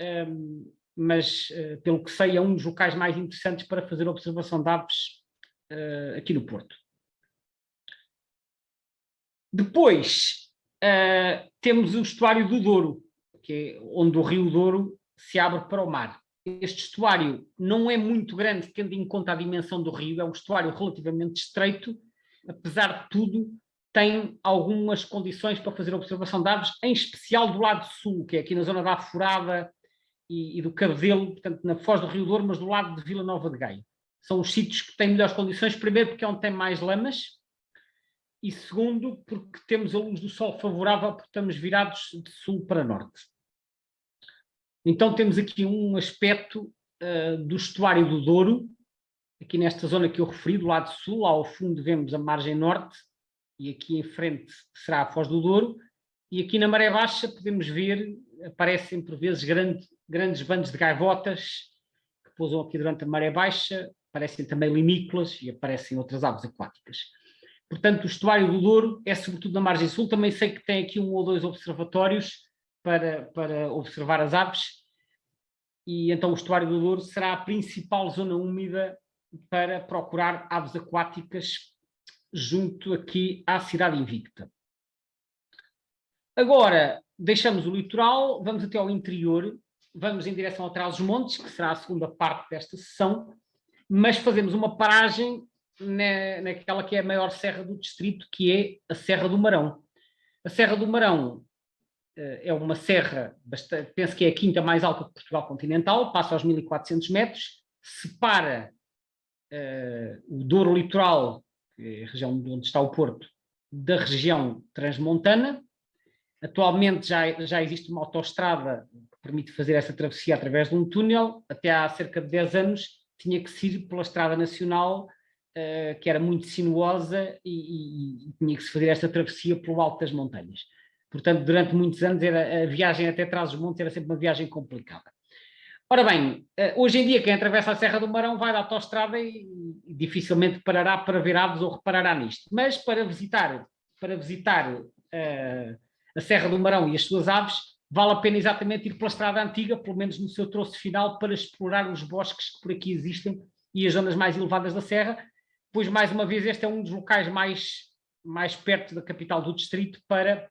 pelo que sei, é um dos locais mais interessantes para fazer observação de aves aqui no Porto. Depois, temos o estuário do Douro, que é onde o Rio Douro se abre para o mar. Este estuário não é muito grande, tendo em conta a dimensão do rio, é um estuário relativamente estreito, apesar de tudo, tem algumas condições para fazer observação de aves, em especial do lado sul, que é aqui na zona da Aforada e do Cabedelo, portanto na foz do Rio Douro, mas do lado de Vila Nova de Gaia. São os sítios que têm melhores condições, primeiro porque é onde tem mais lamas, e segundo porque temos a luz do sol favorável, porque estamos virados de sul para norte. Então temos aqui um aspecto do estuário do Douro, aqui nesta zona que eu referi, do lado sul, lá ao fundo vemos a margem norte, e aqui em frente será a Foz do Douro, e aqui na maré baixa podemos ver, aparecem por vezes grandes bandos de gaivotas, que pousam aqui durante a maré baixa, aparecem também limícolas e aparecem outras aves aquáticas. Portanto, o estuário do Douro é sobretudo na margem sul, também sei que tem aqui 1 ou 2 observatórios para observar as aves, e então o estuário do Douro será a principal zona úmida para procurar aves aquáticas junto aqui à Cidade Invicta. Agora, deixamos o litoral, vamos até ao interior, vamos em direção a Trás-os-Montes, que será a segunda parte desta sessão, mas fazemos uma paragem naquela que é a maior serra do distrito, que é a Serra do Marão. A Serra do Marão é uma serra, penso que é a quinta mais alta de Portugal continental, passa aos 1400 metros, separa o Douro Litoral, que é a região onde está o Porto, da região transmontana. Atualmente já existe uma autoestrada que permite fazer essa travessia através de um túnel. Até há cerca de 10 anos tinha que se ir pela Estrada Nacional, que era muito sinuosa e tinha que se fazer esta travessia pelo alto das montanhas. Portanto, durante muitos anos a viagem até Trás-os-Montes era sempre uma viagem complicada. Ora bem, hoje em dia quem atravessa a Serra do Marão vai da autoestrada e dificilmente parará para ver aves ou reparará nisto. Mas para visitar a Serra do Marão e as suas aves, vale a pena exatamente ir pela estrada antiga, pelo menos no seu troço final, para explorar os bosques que por aqui existem e as zonas mais elevadas da serra, pois, mais uma vez, este é um dos locais mais perto da capital do distrito para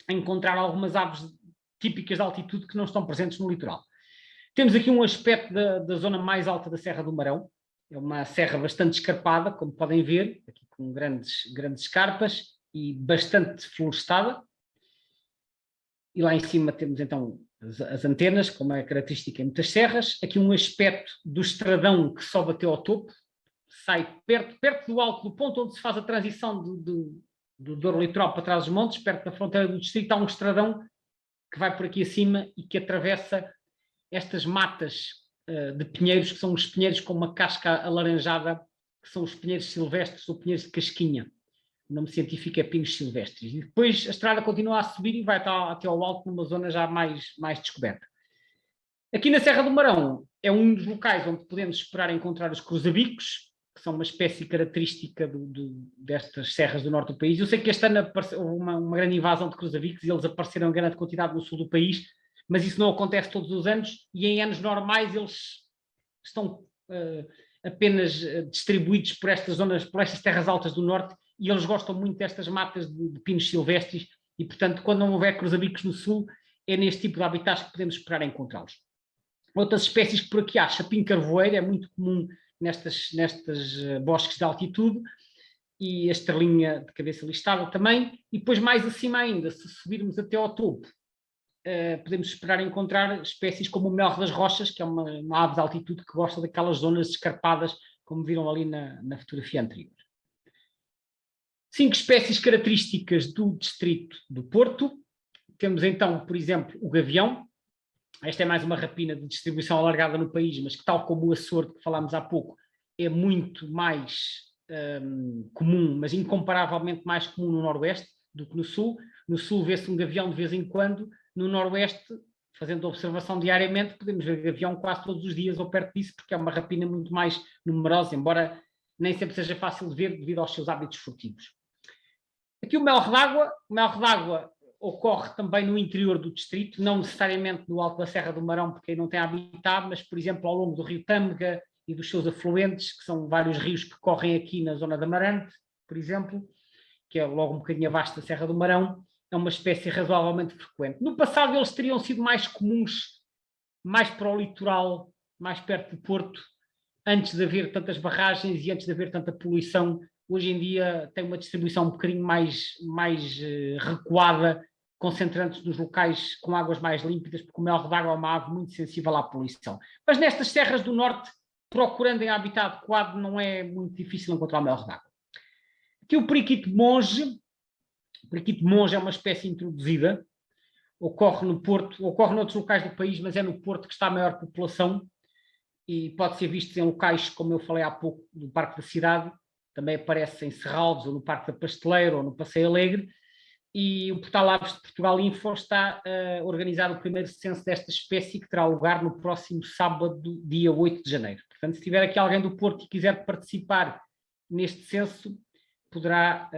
encontrar algumas aves típicas de altitude que não estão presentes no litoral. Temos aqui um aspecto da zona mais alta da Serra do Marão, é uma serra bastante escarpada, como podem ver, aqui com grandes escarpas e bastante florestada. E lá em cima temos então as antenas, como é característica em muitas serras. Aqui um aspecto do estradão que sobe até ao topo, sai perto do alto, do ponto onde se faz a transição do Douro Litoral para Trás-os-Montes, perto da fronteira do distrito, há um estradão que vai por aqui acima e que atravessa estas matas de pinheiros, que são os pinheiros com uma casca alaranjada, que são os pinheiros silvestres ou pinheiros de casquinha. O nome científico é pinos silvestres. E depois a estrada continua a subir e vai até ao alto, numa zona já mais descoberta. Aqui na Serra do Marão é um dos locais onde podemos esperar encontrar os cruzabicos, que são uma espécie característica destas serras do norte do país. Eu sei que este ano houve uma grande invasão de cruzabicos e eles apareceram em grande quantidade no sul do país, mas isso não acontece todos os anos e em anos normais eles estão apenas distribuídos por estas zonas, por estas terras altas do norte, e eles gostam muito destas matas de pinos silvestres e, portanto, quando não houver cruzabicos no sul, é neste tipo de habitats que podemos esperar encontrá-los. Outras espécies que por aqui há, chapim-carvoeiro, é muito comum nestas bosques de altitude, e a estrelinha de cabeça listada também, e depois mais acima ainda, se subirmos até ao topo, podemos esperar encontrar espécies como o melro das rochas, que é uma ave de altitude que gosta daquelas zonas escarpadas, como viram ali na fotografia anterior. 5 espécies características do distrito do Porto. Temos então, por exemplo, o gavião. Esta é mais uma rapina de distribuição alargada no país, mas que, tal como o açor que falámos há pouco, é muito mais comum, mas incomparavelmente mais comum no Noroeste do que no Sul. No Sul vê-se um gavião de vez em quando, no Noroeste, fazendo observação diariamente, podemos ver gavião quase todos os dias ou perto disso, porque é uma rapina muito mais numerosa, embora nem sempre seja fácil de ver devido aos seus hábitos furtivos. Aqui o melro d'água ocorre também no interior do distrito, não necessariamente no alto da Serra do Marão, porque aí não tem habitat, mas, por exemplo, ao longo do rio Tâmega e dos seus afluentes, que são vários rios que correm aqui na zona da Marante, por exemplo, que é logo um bocadinho abaixo da Serra do Marão, é uma espécie razoavelmente frequente. No passado eles teriam sido mais comuns, mais para o litoral, mais perto do Porto, antes de haver tantas barragens e antes de haver tanta poluição. Hoje em dia tem uma distribuição um bocadinho mais recuada, concentrando-se nos locais com águas mais límpidas, porque o melro d'água é uma ave muito sensível à poluição. Mas nestas serras do norte, procurando em habitat adequado, não é muito difícil encontrar o melro d'água. Aqui o periquito monge. O periquito monge é uma espécie introduzida, ocorre no Porto, ocorre noutros locais do país, mas é no Porto que está a maior população e pode ser visto em locais, como eu falei há pouco, no Parque da Cidade, também aparece em Serralves, ou no Parque da Pasteleira, ou no Passeio Alegre, e o Portal Aves de Portugal Info está a organizar o primeiro censo desta espécie, que terá lugar no próximo sábado, dia 8 de janeiro. Portanto, se tiver aqui alguém do Porto que quiser participar neste censo, poderá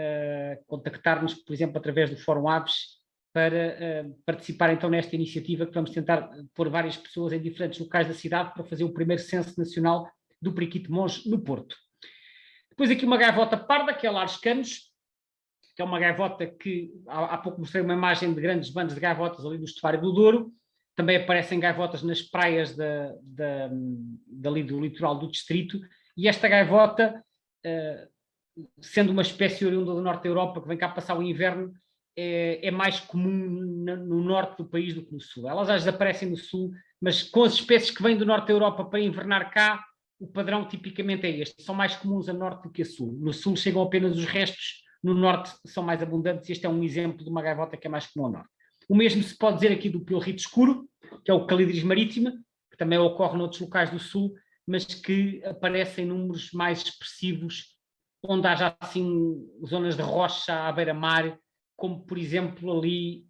contactar-nos, por exemplo, através do Fórum Aves, para participar então nesta iniciativa, que vamos tentar pôr várias pessoas em diferentes locais da cidade para fazer o primeiro censo nacional do periquito monge no Porto. Depois aqui uma gaivota parda, que é o Lares Canos, que é uma gaivota que, há pouco mostrei uma imagem de grandes bandos de gaivotas ali no estuário do Douro, também aparecem gaivotas nas praias dali do litoral do distrito, e esta gaivota, sendo uma espécie oriunda do norte da Europa, que vem cá passar o inverno, é mais comum no norte do país do que no sul. Elas às vezes aparecem no sul, mas com as espécies que vêm do norte da Europa para invernar cá, o padrão tipicamente é este. São mais comuns a norte do que a sul. No sul chegam apenas os restos, no norte são mais abundantes, e este é um exemplo de uma gaivota que é mais comum ao norte. O mesmo se pode dizer aqui do pilrito escuro, que é o Calidris maritima, que também ocorre noutros locais do sul, mas que aparece em números mais expressivos, onde haja assim zonas de rocha à beira-mar, como por exemplo ali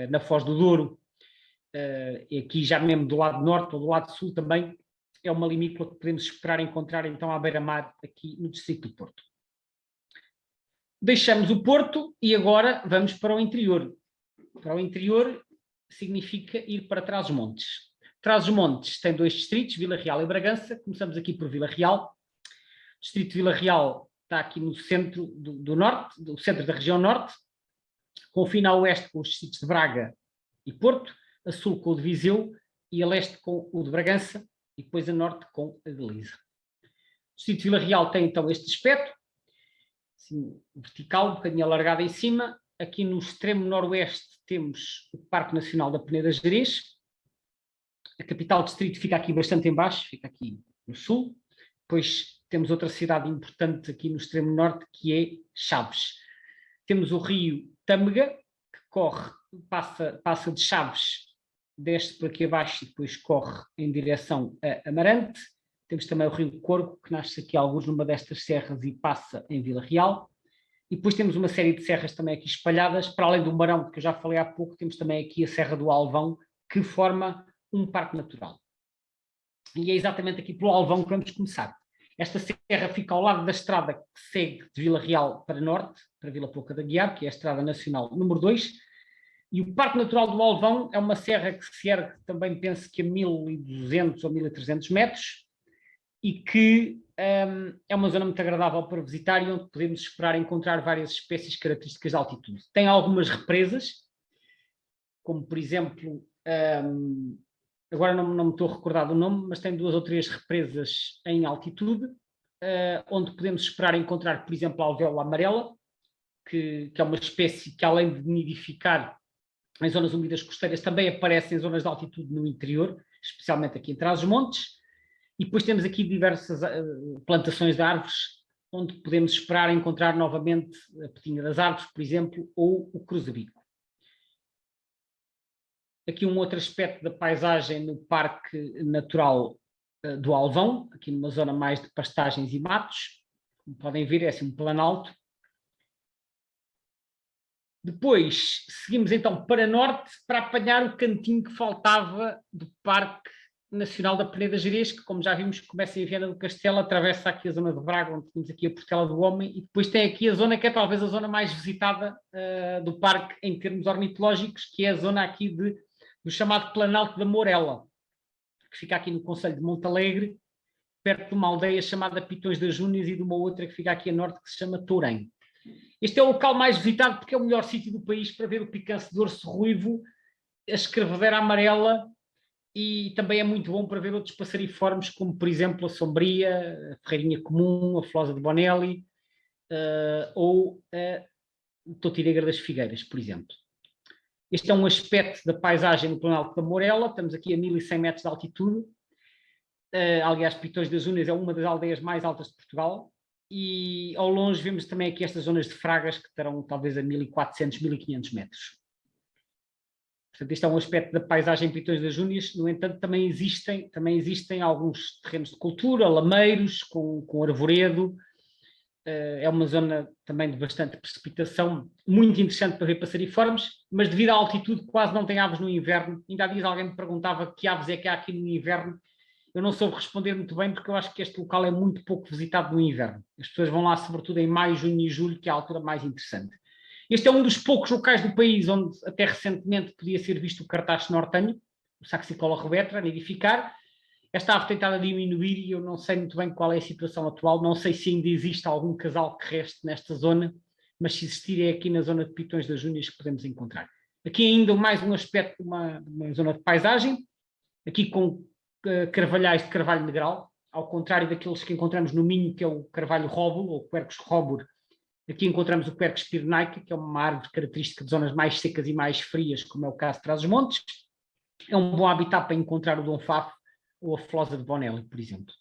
na Foz do Douro, e aqui já mesmo do lado norte ou do lado sul também, é uma limícola que podemos esperar encontrar então à beira-mar aqui no distrito do Porto. Deixamos o Porto e agora vamos para o interior. Para o interior significa ir para Trás-os-Montes. Trás-os-Montes tem 2 distritos, Vila Real e Bragança. Começamos aqui por Vila Real. O distrito de Vila Real está aqui no centro do norte, do centro da região norte, confina a oeste com os distritos de Braga e Porto, a sul com o de Viseu e a leste com o de Bragança e depois a norte com a de Lisa. O distrito de Vila Real tem então este aspecto, assim, vertical, um bocadinho alargado em cima. Aqui no extremo noroeste temos o Parque Nacional da Peneda Gerês. A capital do distrito fica aqui bastante em baixo, fica aqui no sul. Depois temos outra cidade importante aqui no extremo norte, que é Chaves. Temos o rio Tâmega, que corre, passa de Chaves, desce por aqui abaixo e depois corre em direção a Amarante. Temos também o rio Corgo, que nasce aqui alguns numa destas serras e passa em Vila Real. E depois temos uma série de serras também aqui espalhadas, para além do Marão, que eu já falei há pouco, temos também aqui a Serra do Alvão, que forma um parque natural. E é exatamente aqui pelo Alvão que vamos começar. Esta serra fica ao lado da estrada que segue de Vila Real para norte, para Vila Pouca da Guiar, que é a estrada nacional número 2, e o Parque Natural do Alvão é uma serra que se ergue também, penso que a 1200 ou 1300 metros, e que é uma zona muito agradável para visitar e onde podemos esperar encontrar várias espécies características de altitude. Tem algumas represas, como por exemplo, agora não me estou a recordar do nome, mas tem 2 ou 3 represas em altitude, onde podemos esperar encontrar, por exemplo, a alvéola amarela, que é uma espécie que, além de nidificar em zonas úmidas costeiras, também aparece em zonas de altitude no interior, especialmente aqui em Trás-os-Montes. E depois temos aqui diversas plantações de árvores, onde podemos esperar encontrar novamente a petinha das árvores, por exemplo, ou o cruzabico. Aqui um outro aspecto da paisagem no Parque Natural do Alvão, aqui numa zona mais de pastagens e matos. Como podem ver, é assim um planalto. Depois seguimos então para norte para apanhar o cantinho que faltava do Parque Nacional da Peneda Gerês, que, como já vimos, começa em Viana do Castelo, atravessa aqui a zona de Braga, onde temos aqui a Portela do Homem, e depois tem aqui a zona que é talvez a zona mais visitada do parque em termos ornitológicos, que é a zona aqui do chamado Planalto da Mourela, que fica aqui no concelho de Montalegre, perto de uma aldeia chamada Pitões das Júnias e de uma outra que fica aqui a norte, que se chama Tourém. Este é o local mais visitado porque é o melhor sítio do país para ver o picance de urso ruivo, a escrevedeira amarela, e também é muito bom para ver outros passariformes, como por exemplo a sombria, a ferreirinha comum, a flosa de Bonelli, ou a totiregra das figueiras, por exemplo. Este é um aspecto da paisagem no Planalto da Mourela, estamos aqui a 1100 metros de altitude. Aliás, Pitões das Júnias é uma das aldeias mais altas de Portugal, e ao longe vemos também aqui estas zonas de Fragas, que estarão talvez a 1400, 1500 metros. Portanto, este é um aspecto da paisagem em Pitões das Júnias. No entanto, também existem alguns terrenos de cultura, lameiros, com arvoredo. É uma zona também de bastante precipitação, muito interessante para ver passariformes, mas devido à altitude quase não tem aves no inverno. Ainda há dias alguém me perguntava que aves é que há aqui no inverno. Eu não soube responder muito bem, porque eu acho que este local é muito pouco visitado no inverno. As pessoas vão lá sobretudo em maio, junho e julho, que é a altura mais interessante. Este é um dos poucos locais do país onde até recentemente podia ser visto o cartacho nortenho, o Saxicola rubetra, a nidificar. Esta ave tem estado a diminuir e eu não sei muito bem qual é a situação atual, não sei se ainda existe algum casal que reste nesta zona, mas se existir é aqui na zona de Pitões das Unhas que podemos encontrar. Aqui ainda mais um aspecto de uma zona de paisagem, aqui com carvalhais de carvalho negral, ao contrário daqueles que encontramos no Minho, que é o carvalho róbulo, ou Quercus robur. Aqui encontramos o Quercus pyrenaica, que é uma árvore característica de zonas mais secas e mais frias, como é o caso de Trás-os-Montes. É um bom habitat para encontrar o Dom Fafo ou a Flosa de Bonelli, por exemplo.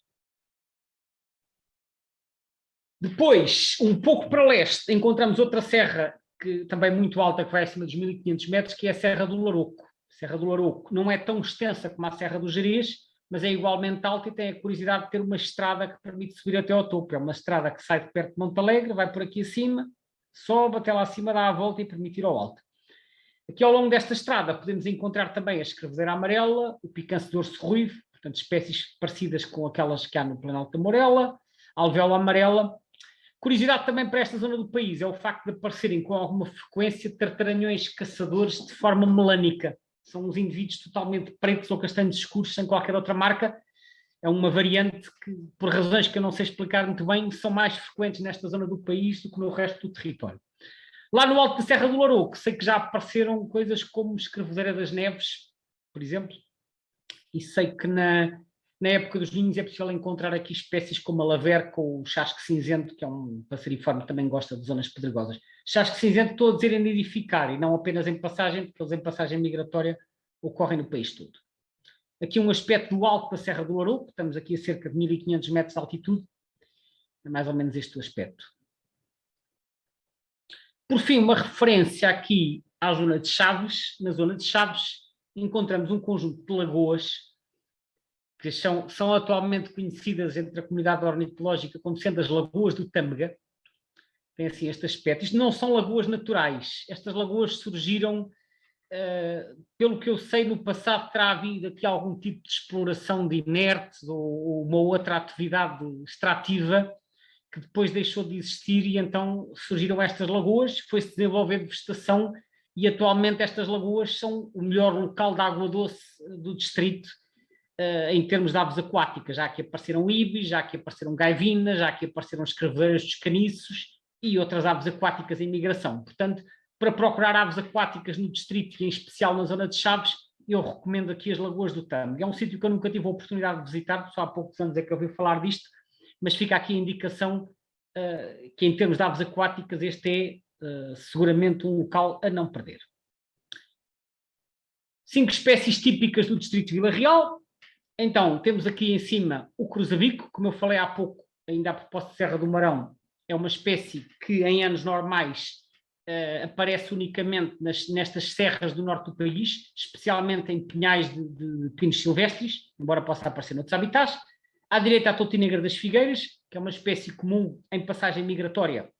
Depois, um pouco para leste, encontramos outra serra, que também muito alta, que vai acima dos 1500 metros, que é a Serra do Larouco. A Serra do Larouco não é tão extensa como a Serra do Gerês, mas é igualmente alta e tem a curiosidade de ter uma estrada que permite subir até ao topo. É uma estrada que sai de perto de Montalegre, vai por aqui acima, sobe até lá acima, dá a volta e permite ir ao alto. Aqui ao longo desta estrada podemos encontrar também a escrevedeira amarela, o picance de urso ruivo, portanto espécies parecidas com aquelas que há no Planalto da Morela, a alvéola amarela. Curiosidade também para esta zona do país é o facto de aparecerem com alguma frequência tartaranhões caçadores de forma melânica. São uns indivíduos totalmente pretos ou castanhos escuros, sem qualquer outra marca. É uma variante que, por razões que eu não sei explicar muito bem, são mais frequentes nesta zona do país do que no resto do território. Lá no alto da Serra do Larouco, sei que já apareceram coisas como escrevedeira das neves, por exemplo, e sei que na época dos ninhos é possível encontrar aqui espécies como a laverca ou o chasque cinzento, que é um passeriforme que também gosta de zonas pedregosas. Chasque cinzento estou a dizer em nidificar e não apenas em passagem, porque eles em passagem migratória ocorrem no país todo. Aqui um aspecto do alto da Serra do Larouco, estamos aqui a cerca de 1500 metros de altitude, é mais ou menos este o aspecto. Por fim, uma referência aqui à zona de Chaves. Na zona de Chaves encontramos um conjunto de lagoas que são atualmente conhecidas entre a comunidade ornitológica como sendo as lagoas do Tâmega. Tem assim este aspecto. Isto não são lagoas naturais. Estas lagoas surgiram, pelo que eu sei, no passado terá havido aqui algum tipo de exploração de inertes ou uma outra atividade extrativa que depois deixou de existir e então surgiram estas lagoas, foi-se desenvolvendo vegetação e atualmente estas lagoas são o melhor local de água doce do distrito em termos de aves aquáticas. Já que apareceram ibis, já que apareceram gaivinas, já que apareceram escreveiras dos caniços e outras aves aquáticas em migração. Portanto, para procurar aves aquáticas no distrito e em especial na zona de Chaves, eu recomendo aqui as Lagoas do Tâmega. É um sítio que eu nunca tive a oportunidade de visitar, só há poucos anos é que eu ouvi falar disto, mas fica aqui a indicação que em termos de aves aquáticas este é seguramente um local a não perder. 5 espécies típicas do distrito de Vila Real. Então, temos aqui em cima o cruzabico, como eu falei há pouco, ainda a propósito de Serra do Marão, é uma espécie que em anos normais aparece unicamente nestas serras do norte do país, especialmente em pinhais de pinos silvestres, embora possa aparecer noutros habitats. À direita a touti negra das figueiras, que é uma espécie comum em passagem migratória,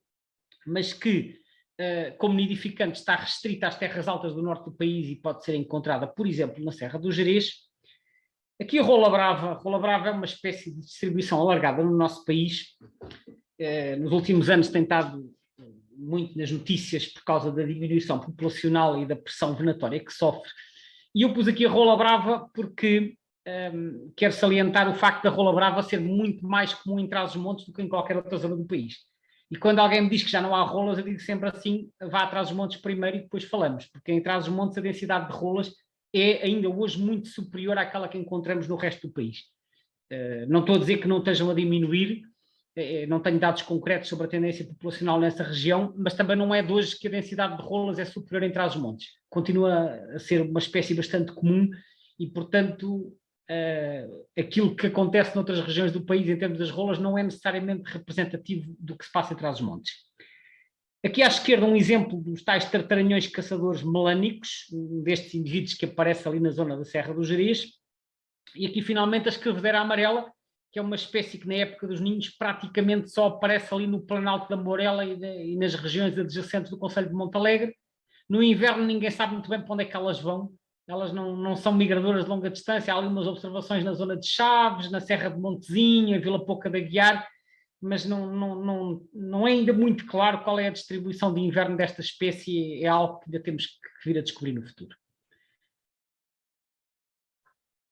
mas que, como nidificante, está restrita às terras altas do norte do país e pode ser encontrada, por exemplo, na Serra do Gerês. Aqui a rola brava é uma espécie de distribuição alargada no nosso país. Nos últimos anos tem estado muito nas notícias por causa da diminuição populacional e da pressão venatória que sofre. E eu pus aqui a rola brava porque quero salientar o facto da rola brava ser muito mais comum em Trás-os-Montes do que em qualquer outra zona do país. E quando alguém me diz que já não há rolas, eu digo sempre assim, vá a Trás-os-Montes primeiro e depois falamos, porque em Trás-os-Montes a densidade de rolas é ainda hoje muito superior àquela que encontramos no resto do país. Não estou a dizer que não estejam a diminuir, não tenho dados concretos sobre a tendência populacional nessa região, mas também não é de hoje que a densidade de rolas é superior em Trás-os-Montes. Continua a ser uma espécie bastante comum e, portanto, aquilo que acontece noutras regiões do país em termos das rolas não é necessariamente representativo do que se passa em Trás-os-Montes. Aqui à esquerda um exemplo dos tais tartaranhões caçadores melânicos, destes indivíduos que aparece ali na zona da Serra do Gerês, e aqui finalmente a escrevedeira amarela, que é uma espécie que na época dos ninhos praticamente só aparece ali no Planalto da Morela e nas regiões adjacentes do concelho de Montalegre. No inverno ninguém sabe muito bem para onde é que elas vão, elas não são migradoras de longa distância, há ali umas observações na zona de Chaves, na Serra de Montezinho, em Vila Pouca da Guiar, mas não é ainda muito claro qual é a distribuição de inverno desta espécie, é algo que ainda temos que vir a descobrir no futuro.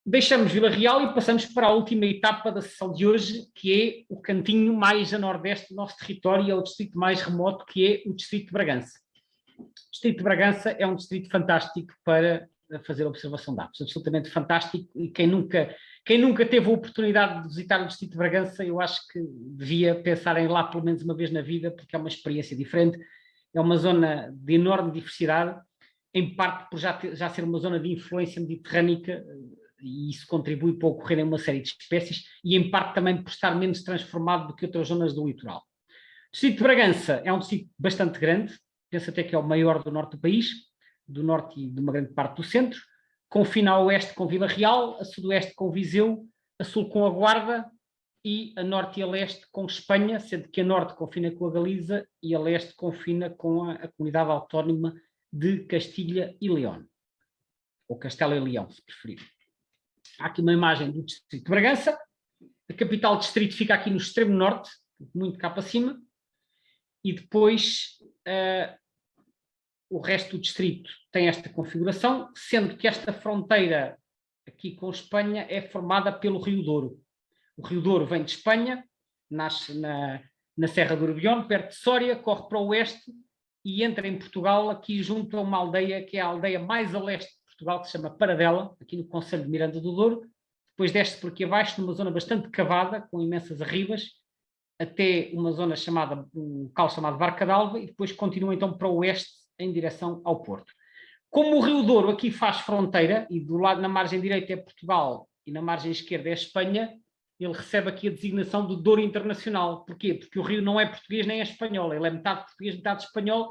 deixamos Vila Real e passamos para a última etapa da sessão de hoje, que é o cantinho mais a nordeste do nosso território e é o distrito mais remoto, que é o distrito de Bragança. O distrito de Bragança é um distrito fantástico para fazer observação de aves, absolutamente fantástico, e quem nunca teve a oportunidade de visitar o distrito de Bragança, eu acho que devia pensar em ir lá pelo menos uma vez na vida, porque é uma experiência diferente, é uma zona de enorme diversidade, em parte por já ser uma zona de influência mediterrânica, e isso contribui para ocorrerem uma série de espécies, e em parte também por estar menos transformado do que outras zonas do litoral. O distrito de Bragança é um distrito bastante grande, penso até que é o maior do norte do país, do norte e de uma grande parte do centro, confina a oeste com Vila Real, a sudoeste com Viseu, a sul com a Guarda e a norte e a leste com Espanha, sendo que a norte confina com a Galiza e a leste confina com a comunidade autónoma de Castilha e León, ou Castela e Leão, se preferir. Há aqui uma imagem do distrito de Bragança, a capital do distrito fica aqui no extremo norte, muito cá para cima, e depois o resto do distrito tem esta configuração, sendo que esta fronteira aqui com Espanha é formada pelo Rio Douro. O Rio Douro vem de Espanha, nasce na Serra do Urbión, perto de Sória, corre para o oeste e entra em Portugal, aqui junto a uma aldeia que é a aldeia mais a leste de Portugal, que se chama Paradela, aqui no concelho de Miranda do Douro. Depois desce por aqui abaixo, numa zona bastante cavada, com imensas arribas, até uma zona chamada, um local chamado Barca d'Alva, e depois continua então para o oeste, em direção ao Porto. Como o Rio Douro aqui faz fronteira, e do lado na margem direita é Portugal e na margem esquerda é Espanha, ele recebe aqui a designação do Douro Internacional. Porquê? Porque o rio não é português nem é espanhol, ele é metade português, metade espanhol,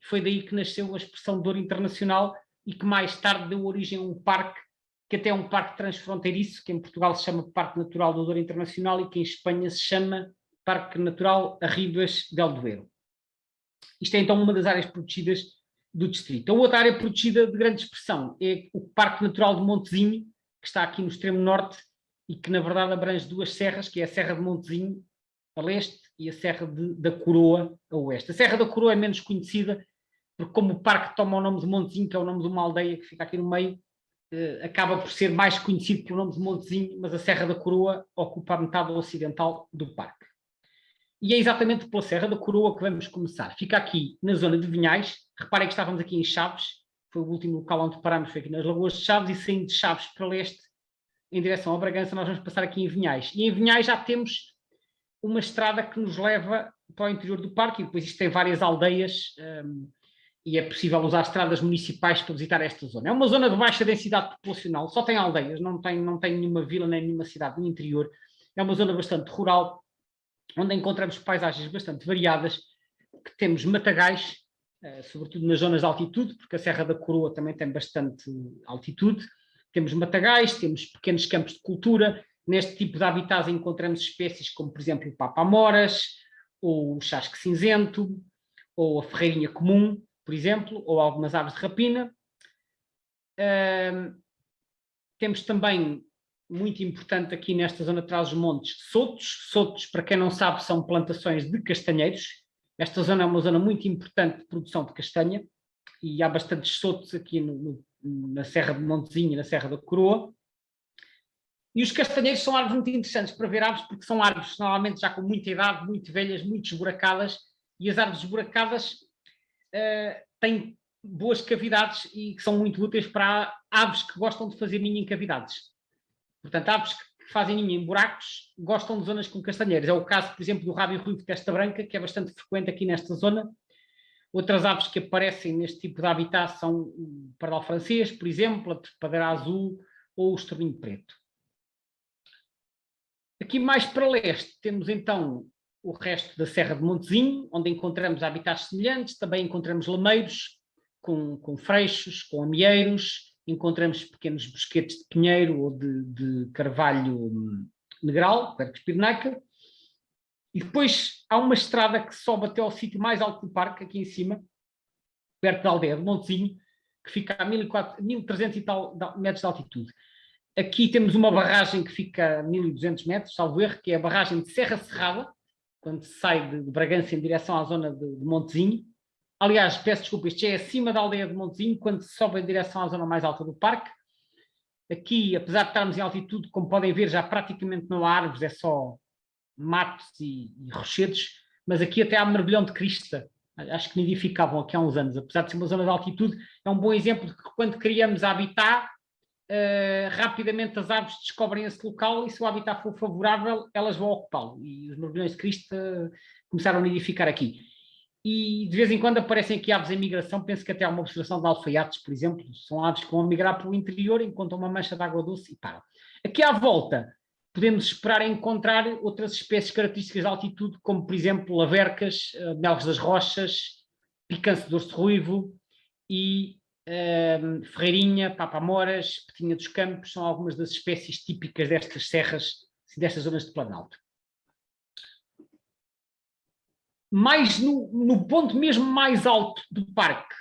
foi daí que nasceu a expressão Douro Internacional e que mais tarde deu origem a um parque, que até é um parque transfronteiriço, que em Portugal se chama Parque Natural do Douro Internacional e que em Espanha se chama Parque Natural Arribas del Duero. Isto é então uma das áreas protegidas do distrito. A outra área protegida de grande expressão é o Parque Natural de Montezinho, que está aqui no extremo norte e que na verdade abrange duas serras, que é a Serra de Montezinho a leste e a Serra da Coroa a oeste. A Serra da Coroa é menos conhecida, porque como o parque toma o nome de Montezinho, que é o nome de uma aldeia que fica aqui no meio, acaba por ser mais conhecido pelo nome de Montezinho, mas a Serra da Coroa ocupa a metade ocidental do parque. E é exatamente pela Serra da Coroa que vamos começar. Fica aqui na zona de Vinhais. Reparem que estávamos aqui em Chaves, foi o último local onde parámos, foi aqui nas Lagoas de Chaves, e saindo de Chaves para leste, em direção a Bragança, nós vamos passar aqui em Vinhais. E em Vinhais já temos uma estrada que nos leva para o interior do parque, e depois isto tem várias aldeias, e é possível usar estradas municipais para visitar esta zona. É uma zona de baixa densidade populacional, só tem aldeias, não tem nenhuma vila nem nenhuma cidade no interior. É uma zona bastante rural, onde encontramos paisagens bastante variadas, que temos matagais, sobretudo nas zonas de altitude, porque a Serra da Coroa também tem bastante altitude. Temos matagais, temos pequenos campos de cultura. Neste tipo de habitats encontramos espécies como, por exemplo, o papa-amoras, ou o chasque cinzento, ou a ferreirinha comum, por exemplo, ou algumas aves de rapina. Temos também, muito importante aqui nesta zona de Trás-os-Montes, sotos. Sotos, para quem não sabe, são plantações de castanheiros. Esta zona é uma zona muito importante de produção de castanha, e há bastantes sotos aqui na Serra de Montezinho e na Serra da Coroa. E os castanheiros são árvores muito interessantes para ver aves, porque são árvores normalmente já com muita idade, muito velhas, muito esburacadas, e as árvores esburacadas têm boas cavidades e que são muito úteis para aves que gostam de fazer ninho em cavidades. Portanto, aves que fazem ninho em buracos gostam de zonas com castanheiros. É o caso, por exemplo, do rábio-ruivo de testa branca, que é bastante frequente aqui nesta zona. Outras aves que aparecem neste tipo de habitat são o pardal francês, por exemplo, a trepadeira azul ou o estorninho preto. Aqui mais para leste temos então o resto da Serra de Montezinho, onde encontramos habitats semelhantes, também encontramos lameiros com freixos, com amieiros, encontramos pequenos bosquetes de pinheiro ou de carvalho negral, perto de Pirnaca, e depois há uma estrada que sobe até ao sítio mais alto do parque, aqui em cima, perto da aldeia de Montezinho, que fica a 1.300 e tal metros de altitude. Aqui temos uma barragem que fica a 1.200 metros, salvo erro, que é a barragem de Serra Cerrada, quando se sai de Bragança em direção à zona de Montezinho. Aliás, peço desculpa, isto já é acima da aldeia de Montezinho, quando se sobe em direção à zona mais alta do parque. Aqui, apesar de estarmos em altitude, como podem ver, já praticamente não há árvores, é só matos e rochedos, mas aqui até há mergulhão de crista. Acho que nidificavam aqui há uns anos, apesar de ser uma zona de altitude, é um bom exemplo de que quando criamos habitat, rapidamente as aves descobrem esse local e se o habitat for favorável, elas vão ocupá-lo. E os mergulhões de crista começaram a nidificar aqui. E de vez em quando aparecem aqui aves em migração, penso que até há uma observação de alfaiates, por exemplo, são aves que vão migrar para o interior, encontram uma mancha de água doce e param. Aqui à volta, podemos esperar encontrar outras espécies características de altitude, como por exemplo lavercas, melros das rochas, picanço de urso ruivo e ferreirinha, papamoras, petinha dos campos, são algumas das espécies típicas destas serras, destas zonas de planalto. Mais no ponto mesmo mais alto do parque,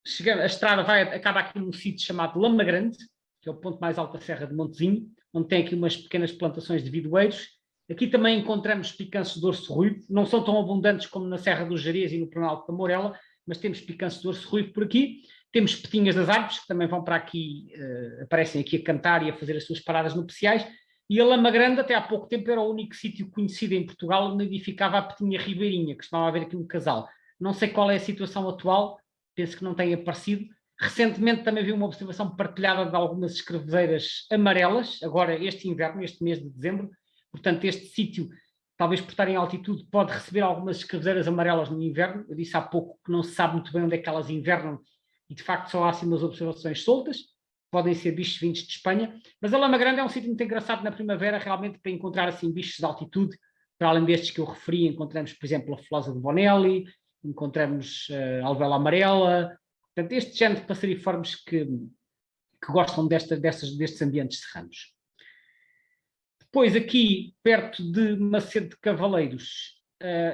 a estrada acaba aqui num sítio chamado Lama Grande, que é o ponto mais alto da Serra de Montezinho, onde tem aqui umas pequenas plantações de vidoeiros. Aqui também encontramos picanços de urso ruivo, não são tão abundantes como na Serra dos Gerês e no Planalto da Mourela, mas temos picanços de urso ruivo por aqui. Temos petinhas das árvores, que também vão para aqui, aparecem aqui a cantar e a fazer as suas paradas nupciais. E a Lama Grande, até há pouco tempo, era o único sítio conhecido em Portugal onde edificava a petinha ribeirinha, que costumava haver aqui um casal. Não sei qual é a situação atual, penso que não tenha aparecido. Recentemente também vi uma observação partilhada de algumas escrevizeiras amarelas, agora este inverno, este mês de dezembro. Portanto, este sítio, talvez por estar em altitude, pode receber algumas escrevizeiras amarelas no inverno. Eu disse há pouco que não se sabe muito bem onde é que elas invernam e, de facto, só há assim umas observações soltas. Podem ser bichos vindos de Espanha, mas a Lama Grande é um sítio muito engraçado na primavera, realmente para encontrar assim bichos de altitude. Para além destes que eu referi, encontramos, por exemplo, a Flosa de Bonelli, encontramos a alvela amarela, portanto, este género de passeriformes que gostam destes ambientes serranos. Depois, aqui, perto de Macedo de Cavaleiros,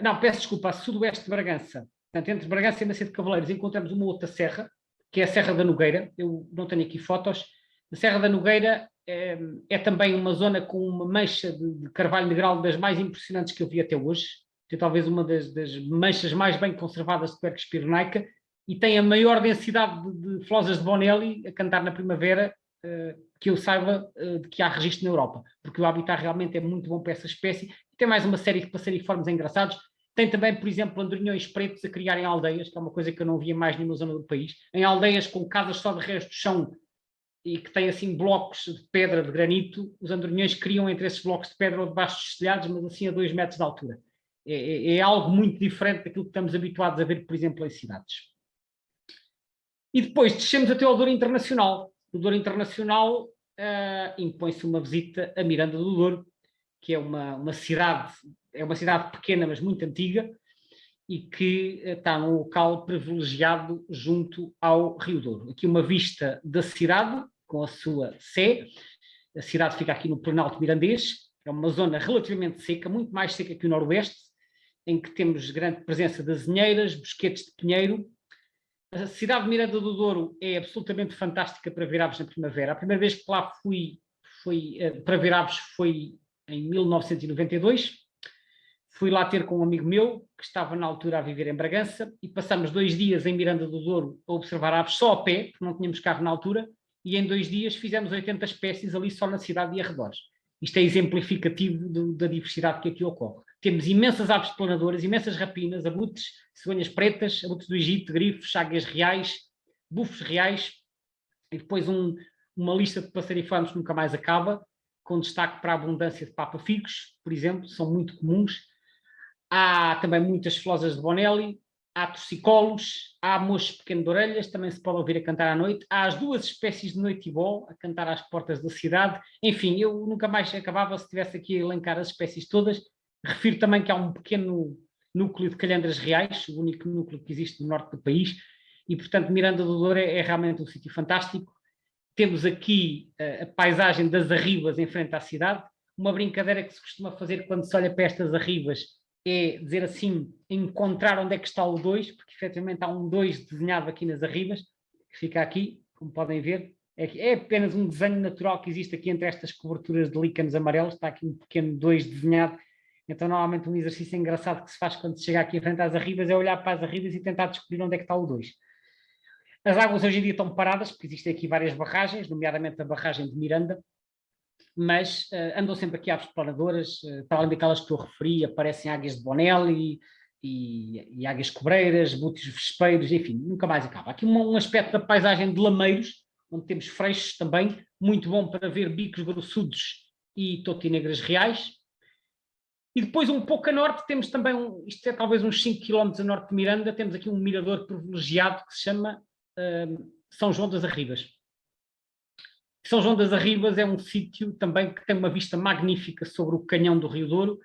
não, peço desculpa, a sudoeste de Bragança, portanto, entre Bragança e Macedo de Cavaleiros, encontramos uma outra serra, que é a Serra da Nogueira. Eu não tenho aqui fotos. A Serra da Nogueira é também uma zona com uma mancha de carvalho negral das mais impressionantes que eu vi até hoje. Tem talvez uma das manchas mais bem conservadas de Quercus pyrenaica e tem a maior densidade de flosas de Bonelli a cantar na primavera que eu saiba de que há registro na Europa, porque o habitat realmente é muito bom para essa espécie. E tem mais uma série de passeriformes engraçados. Tem também, por exemplo, andorinhões pretos a criarem aldeias, que é uma coisa que eu não via mais nenhuma zona do país, em aldeias com casas só de resto de chão e que têm assim blocos de pedra, de granito. Os andorinhões criam entre esses blocos de pedra ou debaixo dos telhados, mas assim a 2 metros de altura. É algo muito diferente daquilo que estamos habituados a ver, por exemplo, em cidades. E depois descemos até ao Douro Internacional. O Douro Internacional impõe-se uma visita a Miranda do Douro, que é uma cidade pequena, mas muito antiga, e que está num local privilegiado junto ao Rio Douro. Aqui uma vista da cidade, com a sua sé. A cidade fica aqui no Planalto Mirandês, é uma zona relativamente seca, muito mais seca que o Noroeste, em que temos grande presença de azinheiras, bosquetes de pinheiro. A cidade de Miranda do Douro é absolutamente fantástica para ver aves na primavera. A primeira vez que lá fui para ver aves foi em 1992. Fui lá ter com um amigo meu, que estava na altura a viver em Bragança, e passamos 2 dias em Miranda do Douro a observar aves só a pé, porque não tínhamos carro na altura, e em 2 dias fizemos 80 espécies ali só na cidade e arredores. Isto é exemplificativo da diversidade que aqui ocorre. Temos imensas aves planadoras, imensas rapinas, abutres, cegonhas pretas, abutres do Egito, grifos, águias reais, bufos reais, e depois uma lista de passeriformes que nunca mais acaba, com destaque para a abundância de papa-figos, por exemplo, são muito comuns. Há também muitas flosas de Bonelli, há torcicolos, há mochos pequeno de orelhas, também se pode ouvir a cantar à noite. Há as 2 espécies de noitibó a cantar às portas da cidade. Enfim, eu nunca mais acabava se estivesse aqui a elencar as espécies todas. Refiro também que há um pequeno núcleo de calhandras reais, o único núcleo que existe no norte do país, e portanto Miranda do Douro é realmente um sítio fantástico. Temos aqui a paisagem das arribas em frente à cidade. Uma brincadeira que se costuma fazer quando se olha para estas arribas é dizer assim, encontrar onde é que está o 2, porque efetivamente há um 2 desenhado aqui nas arribas, que fica aqui, como podem ver. É apenas um desenho natural que existe aqui entre estas coberturas de líquenes amarelos, está aqui um pequeno 2 desenhado. Então, normalmente, um exercício engraçado que se faz quando se chega aqui em frente às arribas é olhar para as arribas e tentar descobrir onde é que está o 2. As águas hoje em dia estão paradas, porque existem aqui várias barragens, nomeadamente a barragem de Miranda, mas andam sempre aqui aves planadoras, para além daquelas que eu referi, aparecem águias de Bonelli e águias cobreiras, bútios vespeiros, enfim, nunca mais acaba. Aqui um aspecto da paisagem de lameiros, onde temos freixos também, muito bom para ver bicos grossudos e totinegras reais. E depois, um pouco a norte, temos também, isto é talvez uns 5 km a norte de Miranda, temos aqui um mirador privilegiado que se chama São João das Arribas. São João das Arribas é um sítio também que tem uma vista magnífica sobre o canhão do Rio Douro.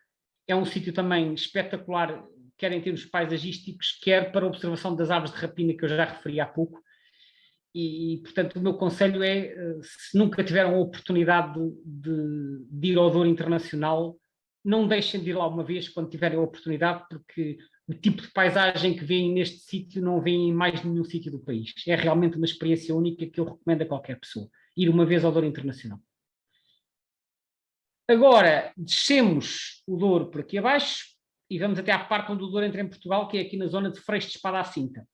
É um sítio também espetacular, quer em termos paisagísticos, quer para a observação das aves de rapina que eu já referi há pouco. E portanto, o meu conselho é, se nunca tiveram a oportunidade de ir ao Douro Internacional, não deixem de ir lá uma vez quando tiverem a oportunidade, porque o tipo de paisagem que veem neste sítio não veem em mais nenhum sítio do país. É realmente uma experiência única que eu recomendo a qualquer pessoa. Ir uma vez ao Douro Internacional. Agora, descemos o Douro por aqui abaixo e vamos até à parte onde o Douro entra em Portugal, que é aqui na zona de Freixo de Espada à Cinta.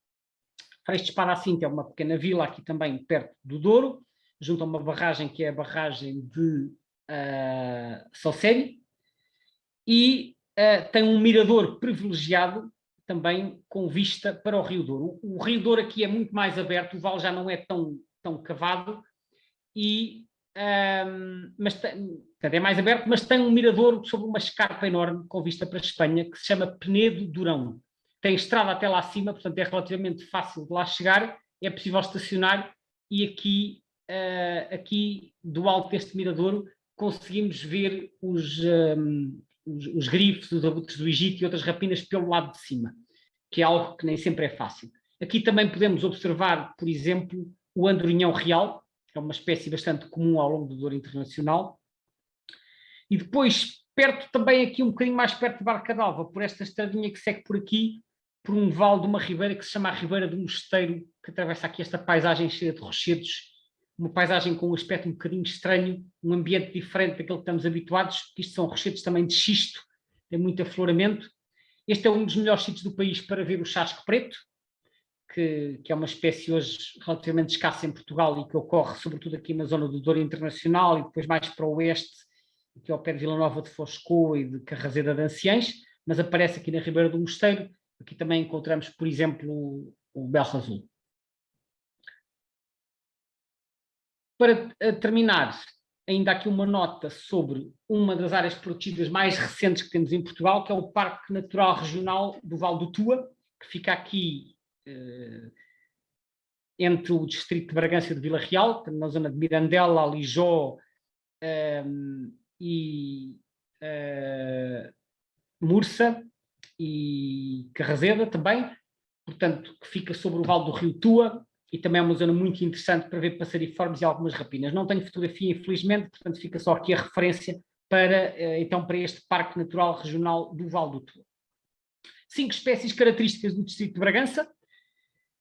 Freixo de Espada à Cinta é uma pequena vila aqui também perto do Douro, junto a uma barragem que é a barragem de Salcério, e tem um mirador privilegiado também com vista para o Rio Douro. O Rio Douro aqui é muito mais aberto, o vale já não é tão cavado, mas é mais aberto, mas tem um mirador sobre uma escarpa enorme com vista para a Espanha, que se chama Penedo Durão. Tem estrada até lá acima, portanto é relativamente fácil de lá chegar, é possível estacionar e aqui do alto deste miradouro conseguimos ver os grifos, os abutres do Egito e outras rapinas pelo lado de cima, que é algo que nem sempre é fácil. Aqui também podemos observar, por exemplo, o andorinhão real, que é uma espécie bastante comum ao longo do Douro Internacional. E depois, perto também aqui, um bocadinho mais perto de Barca d'Alva, por esta estradinha que segue por aqui, por um vale de uma ribeira que se chama a Ribeira do Mosteiro, que atravessa aqui esta paisagem cheia de rochedos, uma paisagem com um aspecto um bocadinho estranho, um ambiente diferente daquele que estamos habituados, porque isto são rochedos também de xisto, tem muito afloramento. Este é um dos melhores sítios do país para ver o chasco preto, que é uma espécie hoje relativamente escassa em Portugal e que ocorre sobretudo aqui na zona do Douro Internacional e depois mais para o oeste, aqui ao pé de Vila Nova de Foscoa e de Carraseda de Anciães, mas aparece aqui na Ribeira do Mosteiro. Aqui também encontramos, por exemplo, o Belro Azul. Para terminar, ainda aqui uma nota sobre uma das áreas protegidas mais recentes que temos em Portugal, que é o Parque Natural Regional do Vale do Tua, que fica aqui entre o distrito de Bragança e de Vila Real, na zona de Mirandela, Alijó e Mursa e Carraseda também, portanto, que fica sobre o Vale do Rio Tua, e também é uma zona muito interessante para ver passariformes e algumas rapinas. Não tenho fotografia, infelizmente, portanto fica só aqui a referência para este Parque Natural Regional do Vale do Tua. 5 espécies características do distrito de Bragança: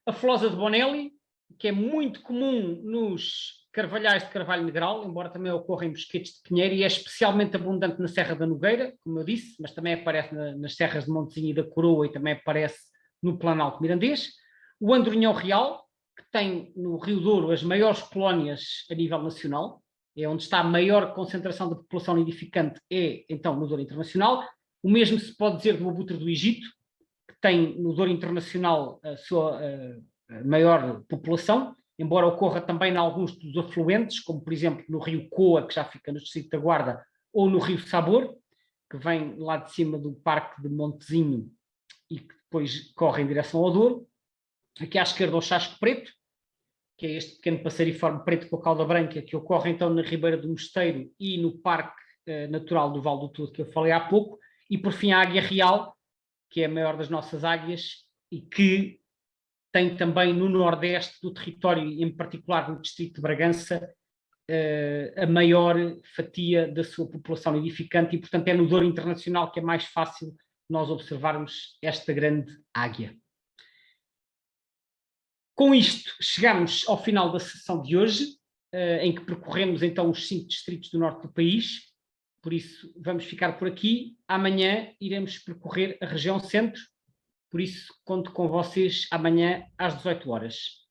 a flosa de Bonelli, que é muito comum nos carvalhais de carvalho negral, embora também ocorra em bosquetes de pinheiro, e é especialmente abundante na Serra da Nogueira, como eu disse, mas também aparece nas serras de Montezinho e da Coroa e também aparece no Planalto Mirandês. O andorinhão real, que tem no Rio Douro as maiores colónias a nível nacional, é onde está a maior concentração da população nidificante, é então no Douro Internacional. O mesmo se pode dizer do abutre do Egito, que tem no Douro Internacional a sua maior população, embora ocorra também em alguns dos afluentes, como por exemplo no Rio Coa, que já fica no distrito da Guarda, ou no Rio Sabor, que vem lá de cima do Parque de Montezinho e que depois corre em direção ao Douro. Aqui à esquerda o chasco preto, que é este pequeno passariforme preto com a cauda branca, que ocorre então na Ribeira do Mosteiro e no Parque Natural do Vale do Tudo, que eu falei há pouco. E por fim a águia real, que é a maior das nossas águias e que tem também no nordeste do território, em particular no distrito de Bragança, a maior fatia da sua população nidificante e, portanto, é no Douro Internacional que é mais fácil nós observarmos esta grande águia. Com isto, chegamos ao final da sessão de hoje, em que percorremos então os 5 distritos do norte do país. Por isso, vamos ficar por aqui. Amanhã iremos percorrer a região centro. Por isso, conto com vocês amanhã às 18 horas.